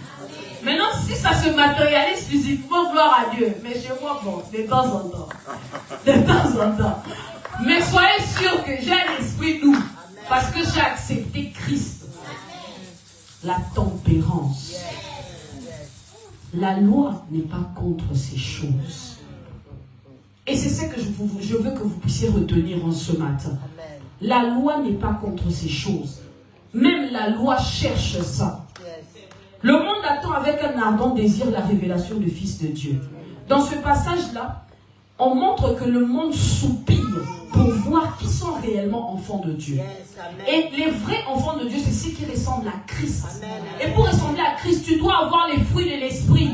Maintenant, si ça se matérialise physiquement, gloire à Dieu. Mais chez moi, bon, de temps en temps. De temps en temps. Mais soyez sûrs que j'ai un esprit doux. Parce que j'ai accepté Christ. La tempérance. La loi n'est pas contre ces choses. Et c'est ce que je veux que vous puissiez retenir en ce matin. La loi n'est pas contre ces choses. Même la loi cherche ça. Le monde attend avec un ardent désir la révélation du Fils de Dieu. Dans ce passage-là, on montre que le monde soupire pour voir qui sont réellement enfants de Dieu. Et les vrais enfants de Dieu, c'est ceux qui ressemblent à Christ. Et pour ressembler à Christ, tu dois avoir les fruits de l'esprit.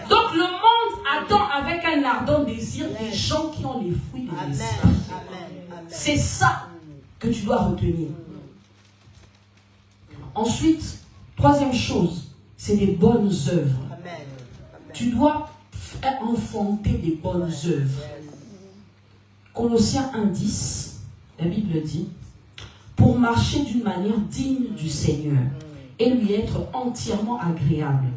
Donc le monde attend avec un ardent désir des gens qui ont les fruits de l'esprit. C'est ça que tu dois retenir. Ensuite, troisième chose, c'est des bonnes œuvres. Tu dois enfanter des bonnes œuvres. Colossiens 1:10, la Bible dit, pour marcher d'une manière digne du Seigneur et lui être entièrement agréable,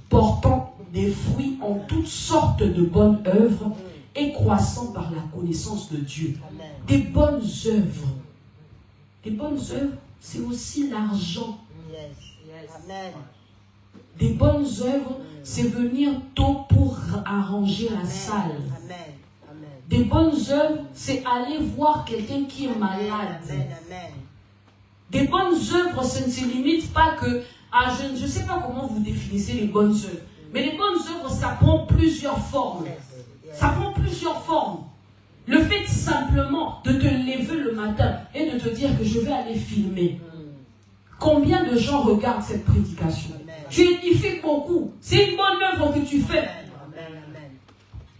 portant des fruits en toutes sortes de bonnes œuvres et croissant par la connaissance de Dieu. Des bonnes œuvres. Des bonnes œuvres, c'est aussi l'argent. Des bonnes œuvres, c'est venir tôt pour arranger la salle. Des bonnes œuvres, c'est aller voir quelqu'un qui est malade. Des bonnes œuvres, ça ne se limite pas que... je ne sais pas comment vous définissez les bonnes œuvres. Mais les bonnes œuvres, ça prend plusieurs formes. Ça prend plusieurs formes. Le fait simplement de te lever le matin et de te dire que je vais aller filmer. Combien de gens regardent cette prédication? Tu édifies beaucoup. C'est une bonne œuvre que tu fais.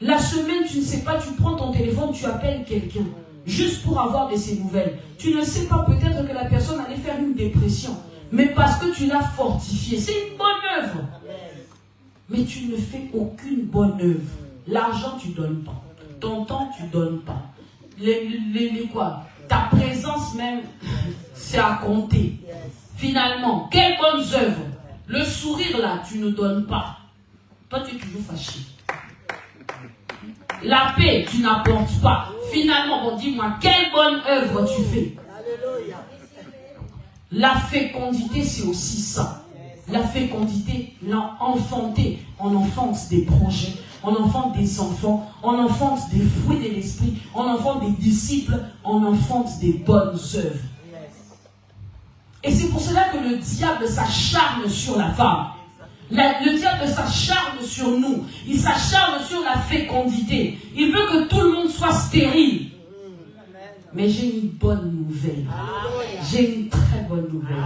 La semaine, tu ne sais pas, tu prends ton téléphone, tu appelles quelqu'un. Juste pour avoir de ses nouvelles. Tu ne sais pas peut-être que la personne allait faire une dépression. Mais parce que tu l'as fortifié. C'est une bonne œuvre. Mais tu ne fais aucune bonne œuvre. L'argent, tu ne donnes pas. Ton temps, tu ne donnes pas. Quoi? Ta présence même, c'est à compter. Finalement, quelles bonnes œuvres? Le sourire là, tu ne donnes pas. Toi, tu es toujours fâché. La paix, tu n'apportes pas. Finalement, bon, dis-moi, quelle bonne œuvre tu fais? La fécondité, c'est aussi ça. La fécondité, l'enfanter. On enfante des projets, on enfante des enfants, on enfante des fruits de l'esprit, on enfante des disciples, on enfante des bonnes œuvres. Et c'est pour cela que le diable s'acharne sur la femme. Le diable s'acharne sur nous. Il s'acharne sur la fécondité. Il veut que tout le monde soit stérile. Mais j'ai une bonne nouvelle. J'ai une très bonne nouvelle.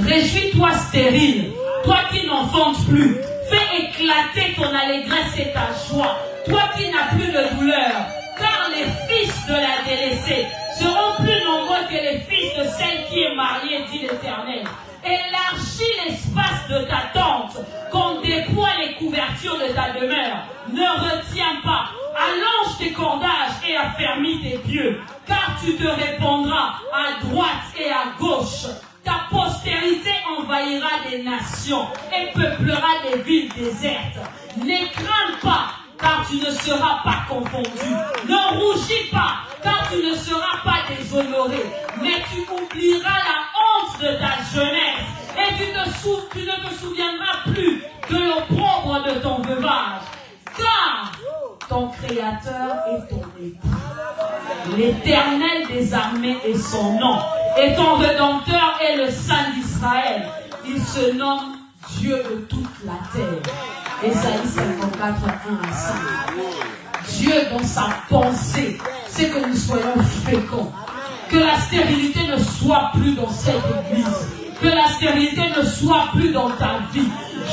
Réjouis-toi stérile. Toi qui n'enfantes plus. Fais éclater ton allégresse et ta joie. Toi qui n'as plus de douleur. Car les fils de la délaissée seront plus nombreux que les fils de celle qui est mariée, dit l'Éternel. Élargis l'espace de ta tente, qu'on déploie les couvertures de ta demeure. Ne retiens pas, allonge tes cordages et affermis tes pieux, car tu te répandras à droite et à gauche. Ta postérité envahira des nations et peuplera des villes désertes. Ne crains pas, car tu ne seras pas confondu. Ne rougis pas, car tu ne seras pas déshonoré. Mais tu oublieras la honte de ta jeunesse. Et tu ne te souviendras plus de l'opprobre de ton veuvage. Car ton Créateur est ton époux. L'Éternel des armées est son nom. Et ton Rédempteur est le Saint d'Israël. Il se nomme Dieu de toute la terre. Ésaïe 54, 1 à 5. Dieu, dans sa pensée, c'est que nous soyons féconds. Que la stérilité ne soit plus dans cette église. Que la stérilité ne soit plus dans ta vie.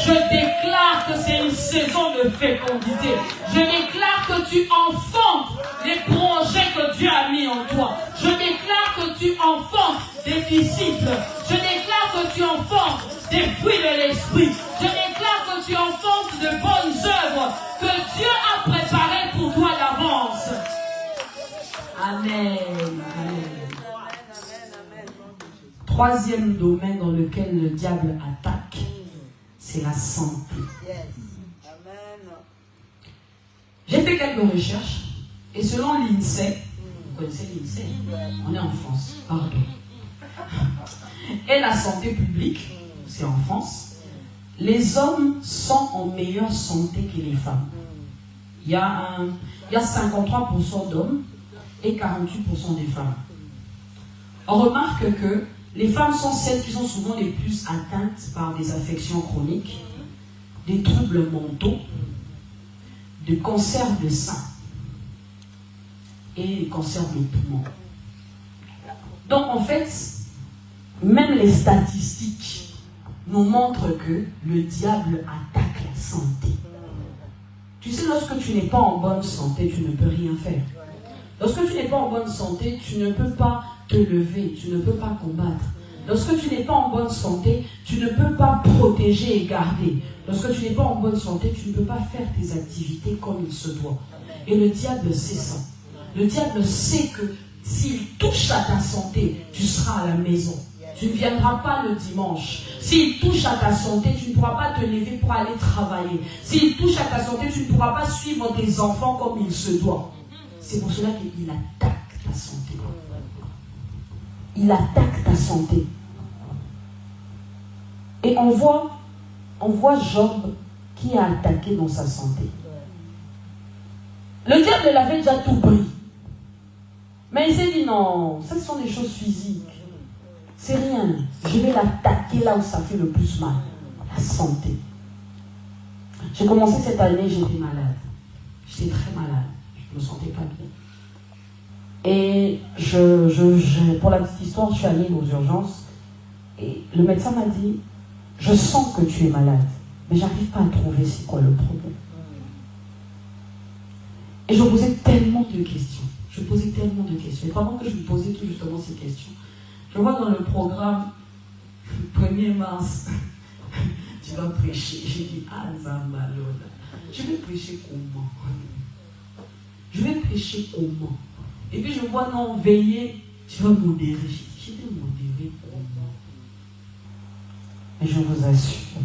Je déclare que c'est une saison de fécondité. Je déclare que tu enfantes les projets que Dieu a mis en toi. Je déclare que tu enfantes des disciples. Je déclare que tu enfantes des fruits de l'esprit. Je déclare que tu enfantes de bonnes œuvres que Dieu a préparées pour toi d'avance. Amen. Amen. Troisième domaine dans lequel le diable attaque, c'est la santé. J'ai fait quelques recherches et selon l'INSEE, vous connaissez l'INSEE, on est en France, pardon, et la santé publique, c'est en France, les hommes sont en meilleure santé que les femmes. Il y a 53% d'hommes et 48% des femmes. On remarque que les femmes sont celles qui sont souvent les plus atteintes par des affections chroniques, des troubles mentaux, des cancers de sein et des cancers de poumon. Donc en fait, même les statistiques nous montrent que le diable attaque la santé. Tu sais, lorsque tu n'es pas en bonne santé, tu ne peux rien faire. Lorsque tu n'es pas en bonne santé, tu ne peux pas te lever, tu ne peux pas combattre. Lorsque tu n'es pas en bonne santé, tu ne peux pas protéger et garder. Lorsque tu n'es pas en bonne santé, tu ne peux pas faire tes activités comme il se doit. Et le diable sait ça. Le diable sait que s'il touche à ta santé, tu seras à la maison. Tu ne viendras pas le dimanche. S'il touche à ta santé, tu ne pourras pas te lever pour aller travailler. S'il touche à ta santé, tu ne pourras pas suivre tes enfants comme il se doit. C'est pour cela qu'il attaque ta santé. Il attaque ta santé. Et on voit Job qui a attaqué dans sa santé. Le diable l'avait déjà tout pris. Mais il s'est dit non, ça ce sont des choses physiques. C'est rien. Je vais l'attaquer là où ça fait le plus mal. La santé. J'ai commencé cette année, j'étais malade. J'étais très malade. Je ne me sentais pas bien. Et pour la petite histoire, je suis allée aux urgences. Et le médecin m'a dit, je sens que tu es malade. Mais j'arrive pas à trouver c'est quoi le problème. Et je posais tellement de questions. Et pendant que je me posais tout justement ces questions, je vois dans le programme, 1er mars, tu vas prêcher. J'ai dit, ah Zambalola, je vais prêcher comment? Et puis je vois, non, veiller, tu vas modérer. Je vais modérer comment? Et je vous assure,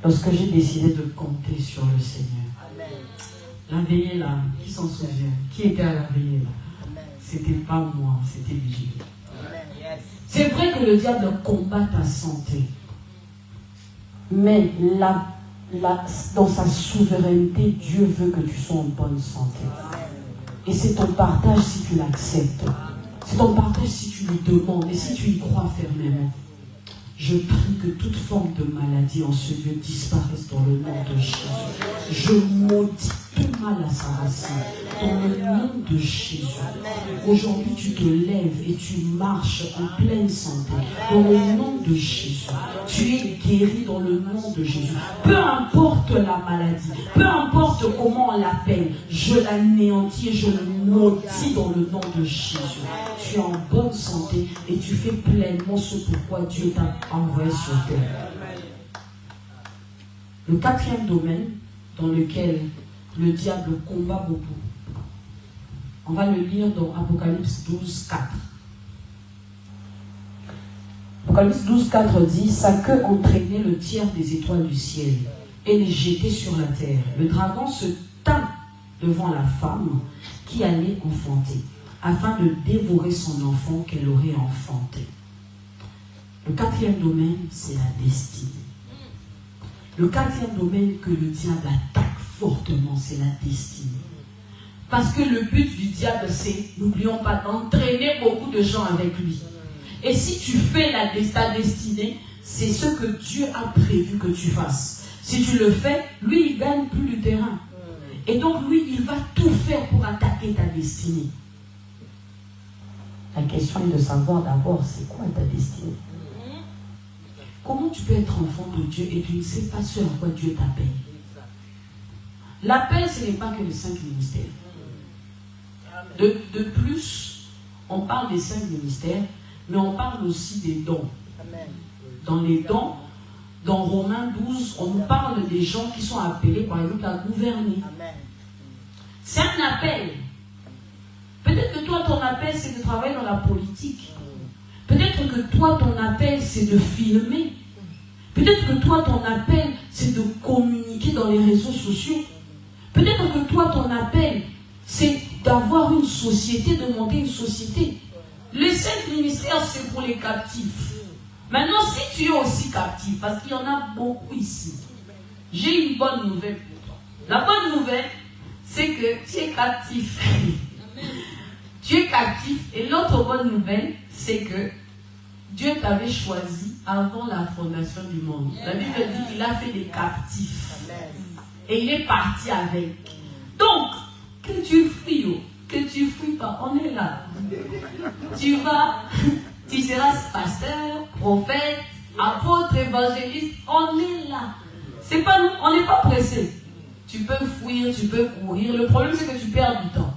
lorsque j'ai décidé de compter sur le Seigneur, la veillée là, qui s'en souvient? Qui était à la veillée là? C'était pas moi, c'était lui. C'est vrai que le diable combat ta santé. Mais dans sa souveraineté, Dieu veut que tu sois en bonne santé. Et c'est ton partage si tu l'acceptes. C'est ton partage si tu lui demandes et si tu y crois fermement. Je prie que toute forme de maladie en ce lieu disparaisse dans le nom de Jésus. Je maudis tout mal à sa racine dans le nom de Jésus. Aujourd'hui, tu te lèves et tu marches en pleine santé dans le nom de Jésus. Tu es guéri dans le nom de Jésus. Peu importe la maladie, peu importe comment on l'appelle, je l'anéantis et je le maudis dans le nom de Jésus. Tu es en bonne santé et tu fais pleinement ce pourquoi Dieu t'a envoyé sur terre. Le quatrième domaine dans lequel le diable combat beaucoup, on va le lire dans Apocalypse 12, 4. Apocalypse 12, 4 dit, sa queue entraînait le tiers des étoiles du ciel et les jetait sur la terre. Le dragon se tint devant la femme qui allait enfanter, afin de dévorer son enfant qu'elle aurait enfanté. Le quatrième domaine, c'est la destinée. Le quatrième domaine que le diable attaque fortement, c'est la destinée. Parce que le but du diable, c'est, n'oublions pas, d'entraîner beaucoup de gens avec lui. Et si tu fais ta destinée, c'est ce que Dieu a prévu que tu fasses. Si tu le fais, lui, il gagne plus du terrain. Et donc, lui, il va tout faire pour attaquer ta destinée. La question est de savoir d'abord, c'est quoi ta destinée? Comment tu peux être enfant de Dieu et tu ne sais pas ce à quoi Dieu t'appelle? L'appel, ce n'est pas que les 5 ministères. De plus, on parle des 5 ministères, mais on parle aussi des dons. Dans les dons, dans Romains 12, on nous parle des gens qui sont appelés, par exemple, à gouverner. C'est un appel. Peut-être que toi, ton appel, c'est de travailler dans la politique. Peut-être que toi, ton appel, c'est de filmer. Peut-être que toi, ton appel, c'est de communiquer dans les réseaux sociaux. Peut-être que toi, ton appel, c'est d'avoir une société, de monter une société. Les 5 ministères, c'est pour les captifs. Maintenant, si tu es aussi captif, parce qu'il y en a beaucoup ici, j'ai une bonne nouvelle pour toi. La bonne nouvelle, c'est que tu es captif. Tu es captif. Et l'autre bonne nouvelle, c'est que Dieu t'avait choisi avant la fondation du monde. La Bible dit qu'il a fait des captifs. Et il est parti avec. Donc, que tu fuis, que tu fuis pas, on est là. Tu seras pasteur, prophète, apôtre, évangéliste, on est là. C'est pas nous, on n'est pas pressé. Tu peux fuir, tu peux courir. Le problème, c'est que tu perds du temps.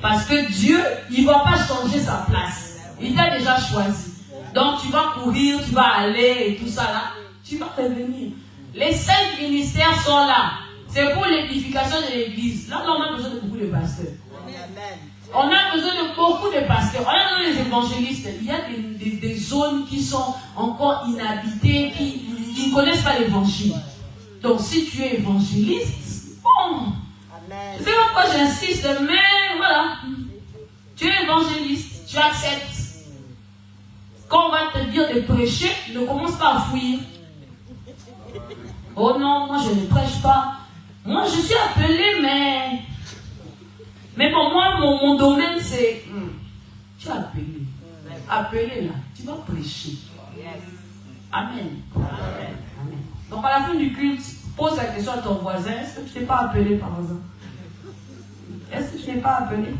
Parce que Dieu, il ne va pas changer sa place. Il t'a déjà choisi. Donc, tu vas courir, tu vas aller et tout ça là. Tu vas revenir. Les 5 ministères sont là. C'est pour l'édification de l'église. Là, on a besoin de beaucoup de pasteurs. On a besoin de beaucoup de pasteurs. On a besoin des évangélistes. Il y a des zones qui sont encore inhabitées, qui ne connaissent pas l'évangile. Donc, si tu es évangéliste, bon. Je ne sais pas pourquoi j'insiste, mais voilà. Tu es évangéliste, tu acceptes. Quand on va te dire de prêcher, ne commence pas à fuir. Oh non, moi je ne prêche pas. Moi je suis appelé, mais pour moi, mon domaine c'est... Tu es appelé. Appelé là, tu vas prêcher. Amen. Amen. Donc à la fin du culte, pose la question à ton voisin, est-ce que tu n'es pas appelé par exemple? Est-ce que tu n'es pas appelé?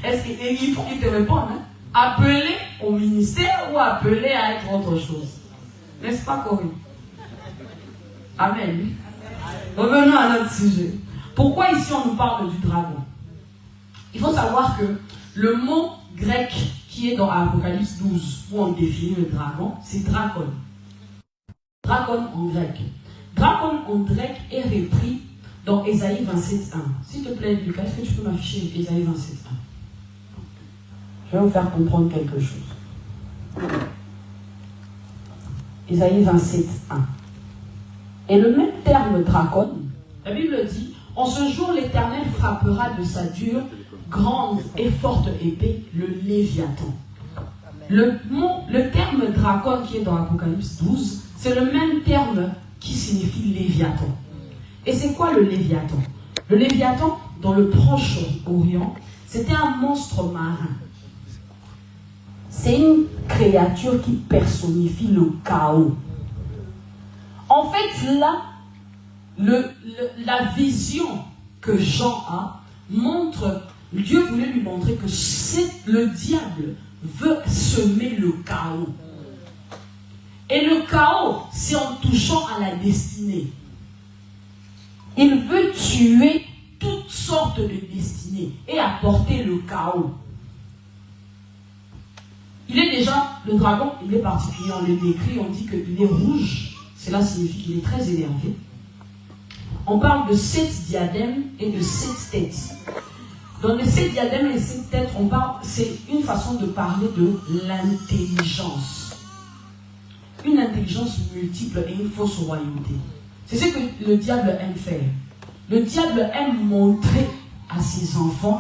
Il faut qu'il te réponde. Hein? Appelé au ministère ou appelé à être autre chose? N'est-ce pas, Corinne? Amen. Revenons à notre sujet. Pourquoi ici on nous parle du dragon? Il faut savoir que le mot grec qui est dans Apocalypse 12, où on définit le dragon, c'est dracon. Dragon en grec. Dragon en grec est repris dans Ésaïe 27.1. S'il te plaît, Lucas, est-ce que tu peux m'afficher Ésaïe 27.1? Je vais vous faire comprendre quelque chose. Ésaïe 27.1. Et le même terme dracon, la Bible dit, en ce jour l'Éternel frappera de sa dure, grande et forte épée le Léviathan. Le terme dracon qui est dans Apocalypse 12, c'est le même terme qui signifie Léviathan. Et c'est quoi le Léviathan? Le Léviathan, dans le Proche-Orient, c'était un monstre marin. C'est une créature qui personnifie le chaos. En fait, là, la vision que Jean a montre, Dieu voulait lui montrer que le diable veut semer le chaos. Et le chaos, c'est en touchant à la destinée. Il veut tuer toutes sortes de destinées et apporter le chaos. Il est déjà, le dragon, il est particulier, on le décrit, on dit qu'il est rouge, cela signifie qu'il est très énervé. On parle de 7 diadèmes et de 7 têtes. Dans les 7 diadèmes et 7 têtes, c'est une façon de parler de l'intelligence. Une intelligence multiple et une fausse royauté. C'est ce que le diable aime faire. Le diable aime montrer à ses enfants,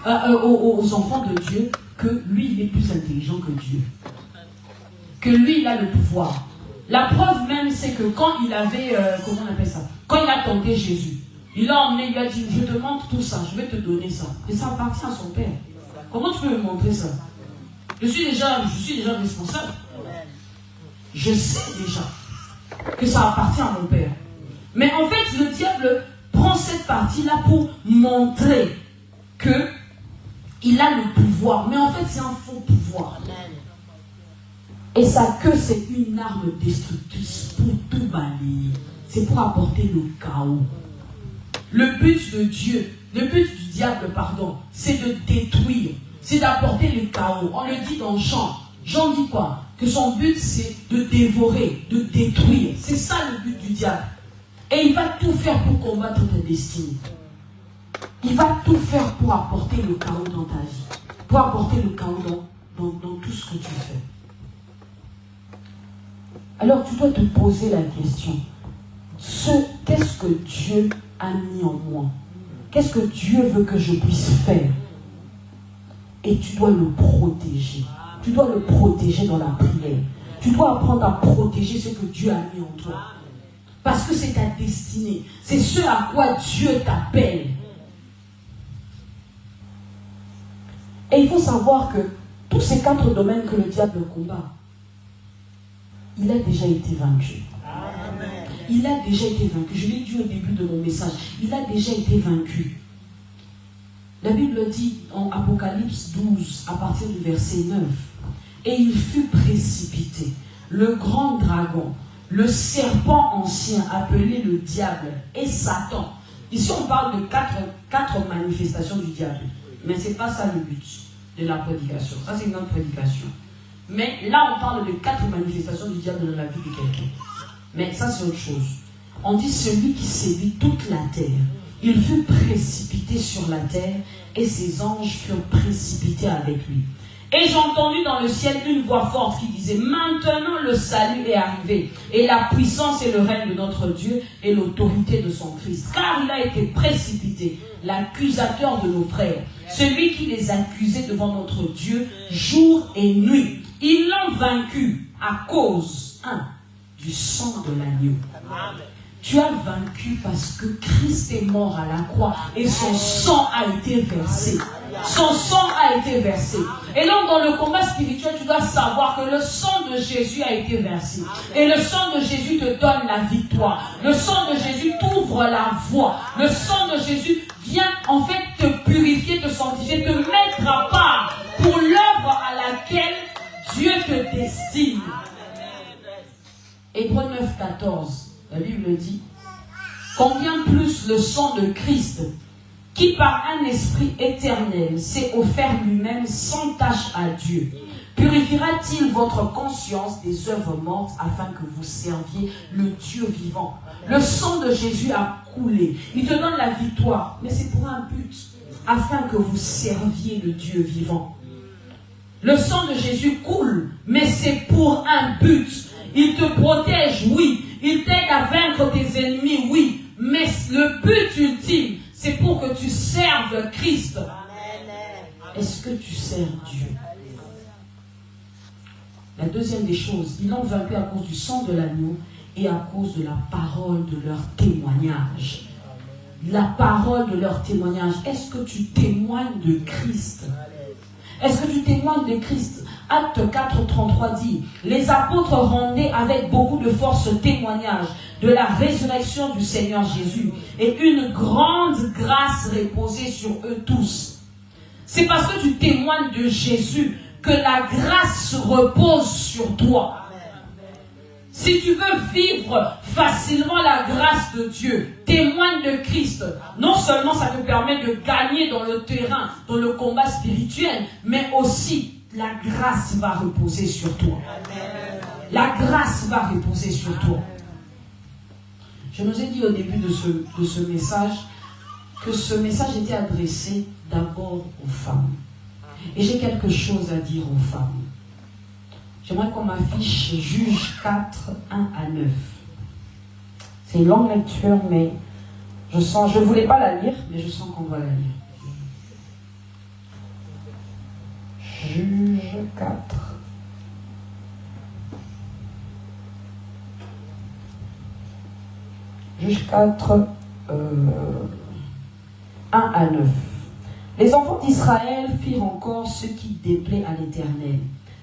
aux enfants de Dieu, que lui, il est plus intelligent que Dieu. Que lui, il a le pouvoir. La preuve même, c'est que quand il avait, comment on appelle ça? Quand il a tenté Jésus, il l'a emmené, il lui a dit, je te montre tout ça, je vais te donner ça. Et ça appartient à son père. Comment tu peux me montrer ça? Je suis déjà responsable. Je sais déjà que ça appartient à mon père. Mais en fait, le diable prend cette partie-là pour montrer que il a le pouvoir. Mais en fait, c'est un faux pouvoir. Et sa queue, c'est une arme destructrice pour tout balayer. C'est pour apporter le chaos. Le but de Dieu, le but du diable, pardon, c'est de détruire. C'est d'apporter le chaos. On le dit dans Jean. Jean dit quoi? Que son but, c'est de dévorer, de détruire. C'est ça le but du diable. Et il va tout faire pour combattre ta destinée. Il va tout faire pour apporter le chaos dans ta vie. Pour apporter le chaos dans tout ce que tu fais. Alors tu dois te poser la question. Qu'est-ce que Dieu a mis en moi? Qu'est-ce que Dieu veut que je puisse faire? Et tu dois le protéger. Tu dois le protéger dans la prière. Tu dois apprendre à protéger ce que Dieu a mis en toi. Parce que c'est ta destinée. C'est ce à quoi Dieu t'appelle. Et il faut savoir que tous ces 4 domaines que le diable combat, il a déjà été vaincu. Amen. Il a déjà été vaincu. Je l'ai dit au début de mon message. Il a déjà été vaincu. La Bible dit en Apocalypse 12, à partir du verset 9, et il fut précipité, le grand dragon, le serpent ancien appelé le diable et Satan. Ici on parle de quatre manifestations du diable. Mais ce n'est pas ça le but de la prédication. Ça c'est une autre prédication. Mais là on parle de 4 manifestations du diable dans la vie de quelqu'un. Mais ça c'est autre chose. On dit celui qui sévit toute la terre. Il fut précipité sur la terre et ses anges furent précipités avec lui. Et j'ai entendu dans le ciel une voix forte qui disait: maintenant le salut est arrivé, et la puissance et le règne de notre Dieu et l'autorité de son Christ. Car il a été précipité, l'accusateur de nos frères, celui qui les accusait devant notre Dieu jour et nuit. Ils l'ont vaincu à cause du sang de l'agneau. Tu as vaincu parce que Christ est mort à la croix et son sang a été versé. Son sang a été versé. Et donc dans le combat spirituel, tu dois savoir que le sang de Jésus a été versé. Et le sang de Jésus te donne la victoire. Le sang de Jésus t'ouvre la voie. Le sang de Jésus vient en fait te purifier, te sanctifier, te mettre à part pour l'œuvre à laquelle Dieu te destine. Hébreux 9, 14. La Bible dit: combien plus le sang de Christ, qui par un esprit éternel s'est offert lui-même sans tache à Dieu, purifiera-t-il votre conscience des œuvres mortes afin que vous serviez le Dieu vivant? Le sang de Jésus a coulé. Il te donne la victoire, mais c'est pour un but, afin que vous serviez le Dieu vivant. Le sang de Jésus coule, mais c'est pour un but. Il te protège, oui. Il t'aide à vaincre tes ennemis, oui. Mais le but ultime, c'est pour que tu serves Christ. Est-ce que tu sers Dieu? La deuxième des choses, ils l'ont vaincu à cause du sang de l'agneau et à cause de la parole de leur témoignage. La parole de leur témoignage. Est-ce que tu témoignes de Christ? Est-ce que tu témoignes de Christ? Acte 4, 33 dit: les apôtres rendaient avec beaucoup de force témoignage de la résurrection du Seigneur Jésus, et une grande grâce reposait sur eux tous. C'est parce que tu témoignes de Jésus que la grâce repose sur toi. Si tu veux vivre facilement la grâce de Dieu, témoigne de Christ. Non seulement ça te permet de gagner dans le terrain, dans le combat spirituel, mais aussi la grâce va reposer sur toi. La grâce va reposer sur toi. Je nous ai dit au début de ce message que ce message était adressé d'abord aux femmes. Et j'ai quelque chose à dire aux femmes. J'aimerais qu'on m'affiche Juge 4, 1 à 9. C'est une longue lecture, mais je ne voulais pas la lire, mais je sens qu'on va la lire. Juge 4. Juge 4, 1 à 9. Les enfants d'Israël firent encore ce qui déplaît à l'Éternel,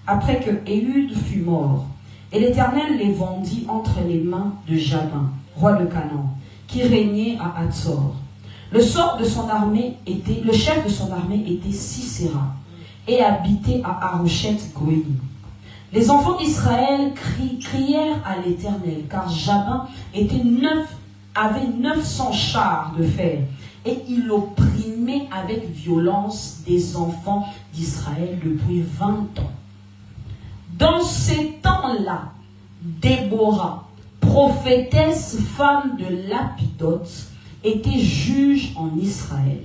après que Éhud fut mort. Et l'Éternel les vendit entre les mains de Jabin, roi de Canaan, qui régnait à Hatzor. Le chef de son armée était Sisera, et habitait à Haroshet-Goïm. Les enfants d'Israël crièrent à l'Éternel, car Jabin avait 900 chars de fer, et il opprimait avec violence des enfants d'Israël depuis 20 ans. Dans ces temps-là, Déborah, prophétesse femme de Lapidoth, était juge en Israël.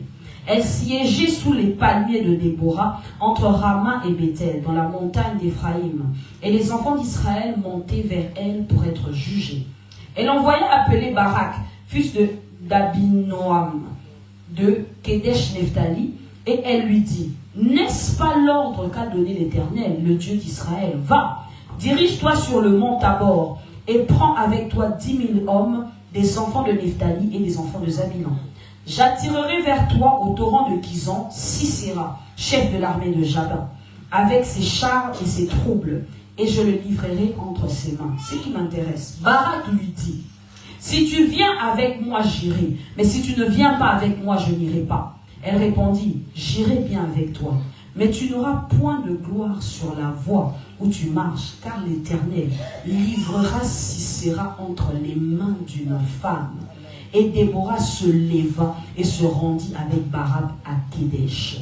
Elle siégeait sous les palmiers de Déborah, entre Rama et Bethel, dans la montagne d'Éphraïm. Et les enfants d'Israël montaient vers elle pour être jugés. Elle envoya appeler Barak, fils d'Abinoam, de Kedesh-Nephtali, et elle lui dit: n'est-ce pas l'ordre qu'a donné l'Éternel, le Dieu d'Israël? Va, dirige-toi sur le mont Tabor, et prends avec toi 10 000 hommes, des enfants de Nephtali et des enfants de Zabilan. J'attirerai vers toi au torrent de Kizon Sisera, chef de l'armée de Jabin. avec ses chars et ses troubles, et je le livrerai entre ses mains. C'est ce qui m'intéresse. Barak lui dit, si tu viens avec moi, j'irai, mais si tu ne viens pas avec moi, je n'irai pas. Elle répondit, j'irai bien avec toi, mais tu n'auras point de gloire sur la voie où tu marches, car l'Éternel livrera Sisera entre les mains d'une femme. Et Déborah se leva et se rendit avec Barak à Kédesh.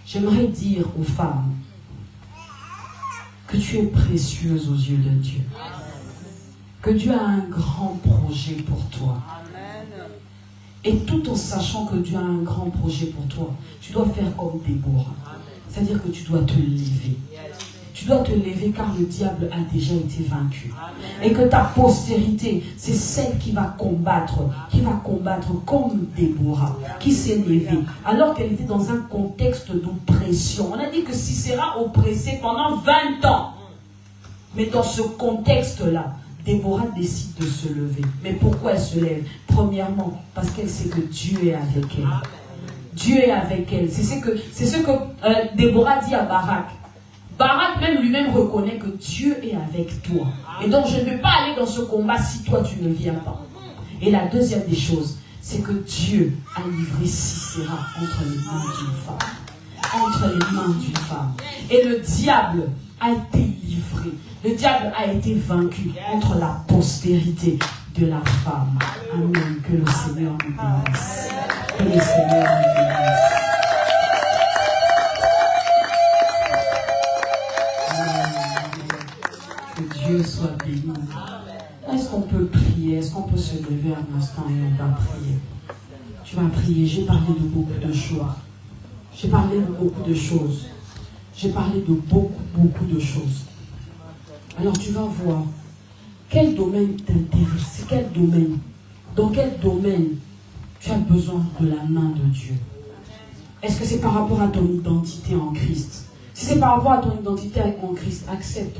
J'aimerais dire aux femmes que tu es précieuse aux yeux de Dieu. Que Dieu a un grand projet pour toi. Et tout en sachant que Dieu a un grand projet pour toi, tu dois faire comme Déborah. C'est-à-dire que tu dois te lever. Tu dois te lever car le diable a déjà été vaincu. Et que ta postérité, c'est celle qui va combattre comme Déborah, qui s'est levée, alors qu'elle était dans un contexte d'oppression. On a dit que Sisera oppressé pendant 20 ans. Mais dans ce contexte-là, Déborah décide de se lever. Mais pourquoi elle se lève? Premièrement, parce qu'elle sait que Dieu est avec elle. Dieu est avec elle. C'est ce que Déborah dit à Barak. Barak même lui-même reconnaît que Dieu est avec toi. Et donc je ne vais pas aller dans ce combat si toi tu ne viens pas. Et la deuxième des choses, c'est que Dieu a livré Sisera entre les mains d'une femme. Entre les mains d'une femme. Et le diable a été livré. Le diable a été vaincu entre la postérité de la femme. Amen. Que le Seigneur nous bénisse. Que le Seigneur nous bénisse. Que Dieu soit béni. Est-ce qu'on peut prier? Est-ce qu'on peut se lever un instant et on va prier? Tu vas prier. J'ai parlé de beaucoup de choses. J'ai parlé de beaucoup de choses. J'ai parlé de beaucoup de choses. Alors tu vas voir quel domaine t'intéresse, quel domaine, dans quel domaine tu as besoin de la main de Dieu. Est-ce que c'est par rapport à ton identité en Christ? Si c'est par rapport à ton identité en Christ, accepte.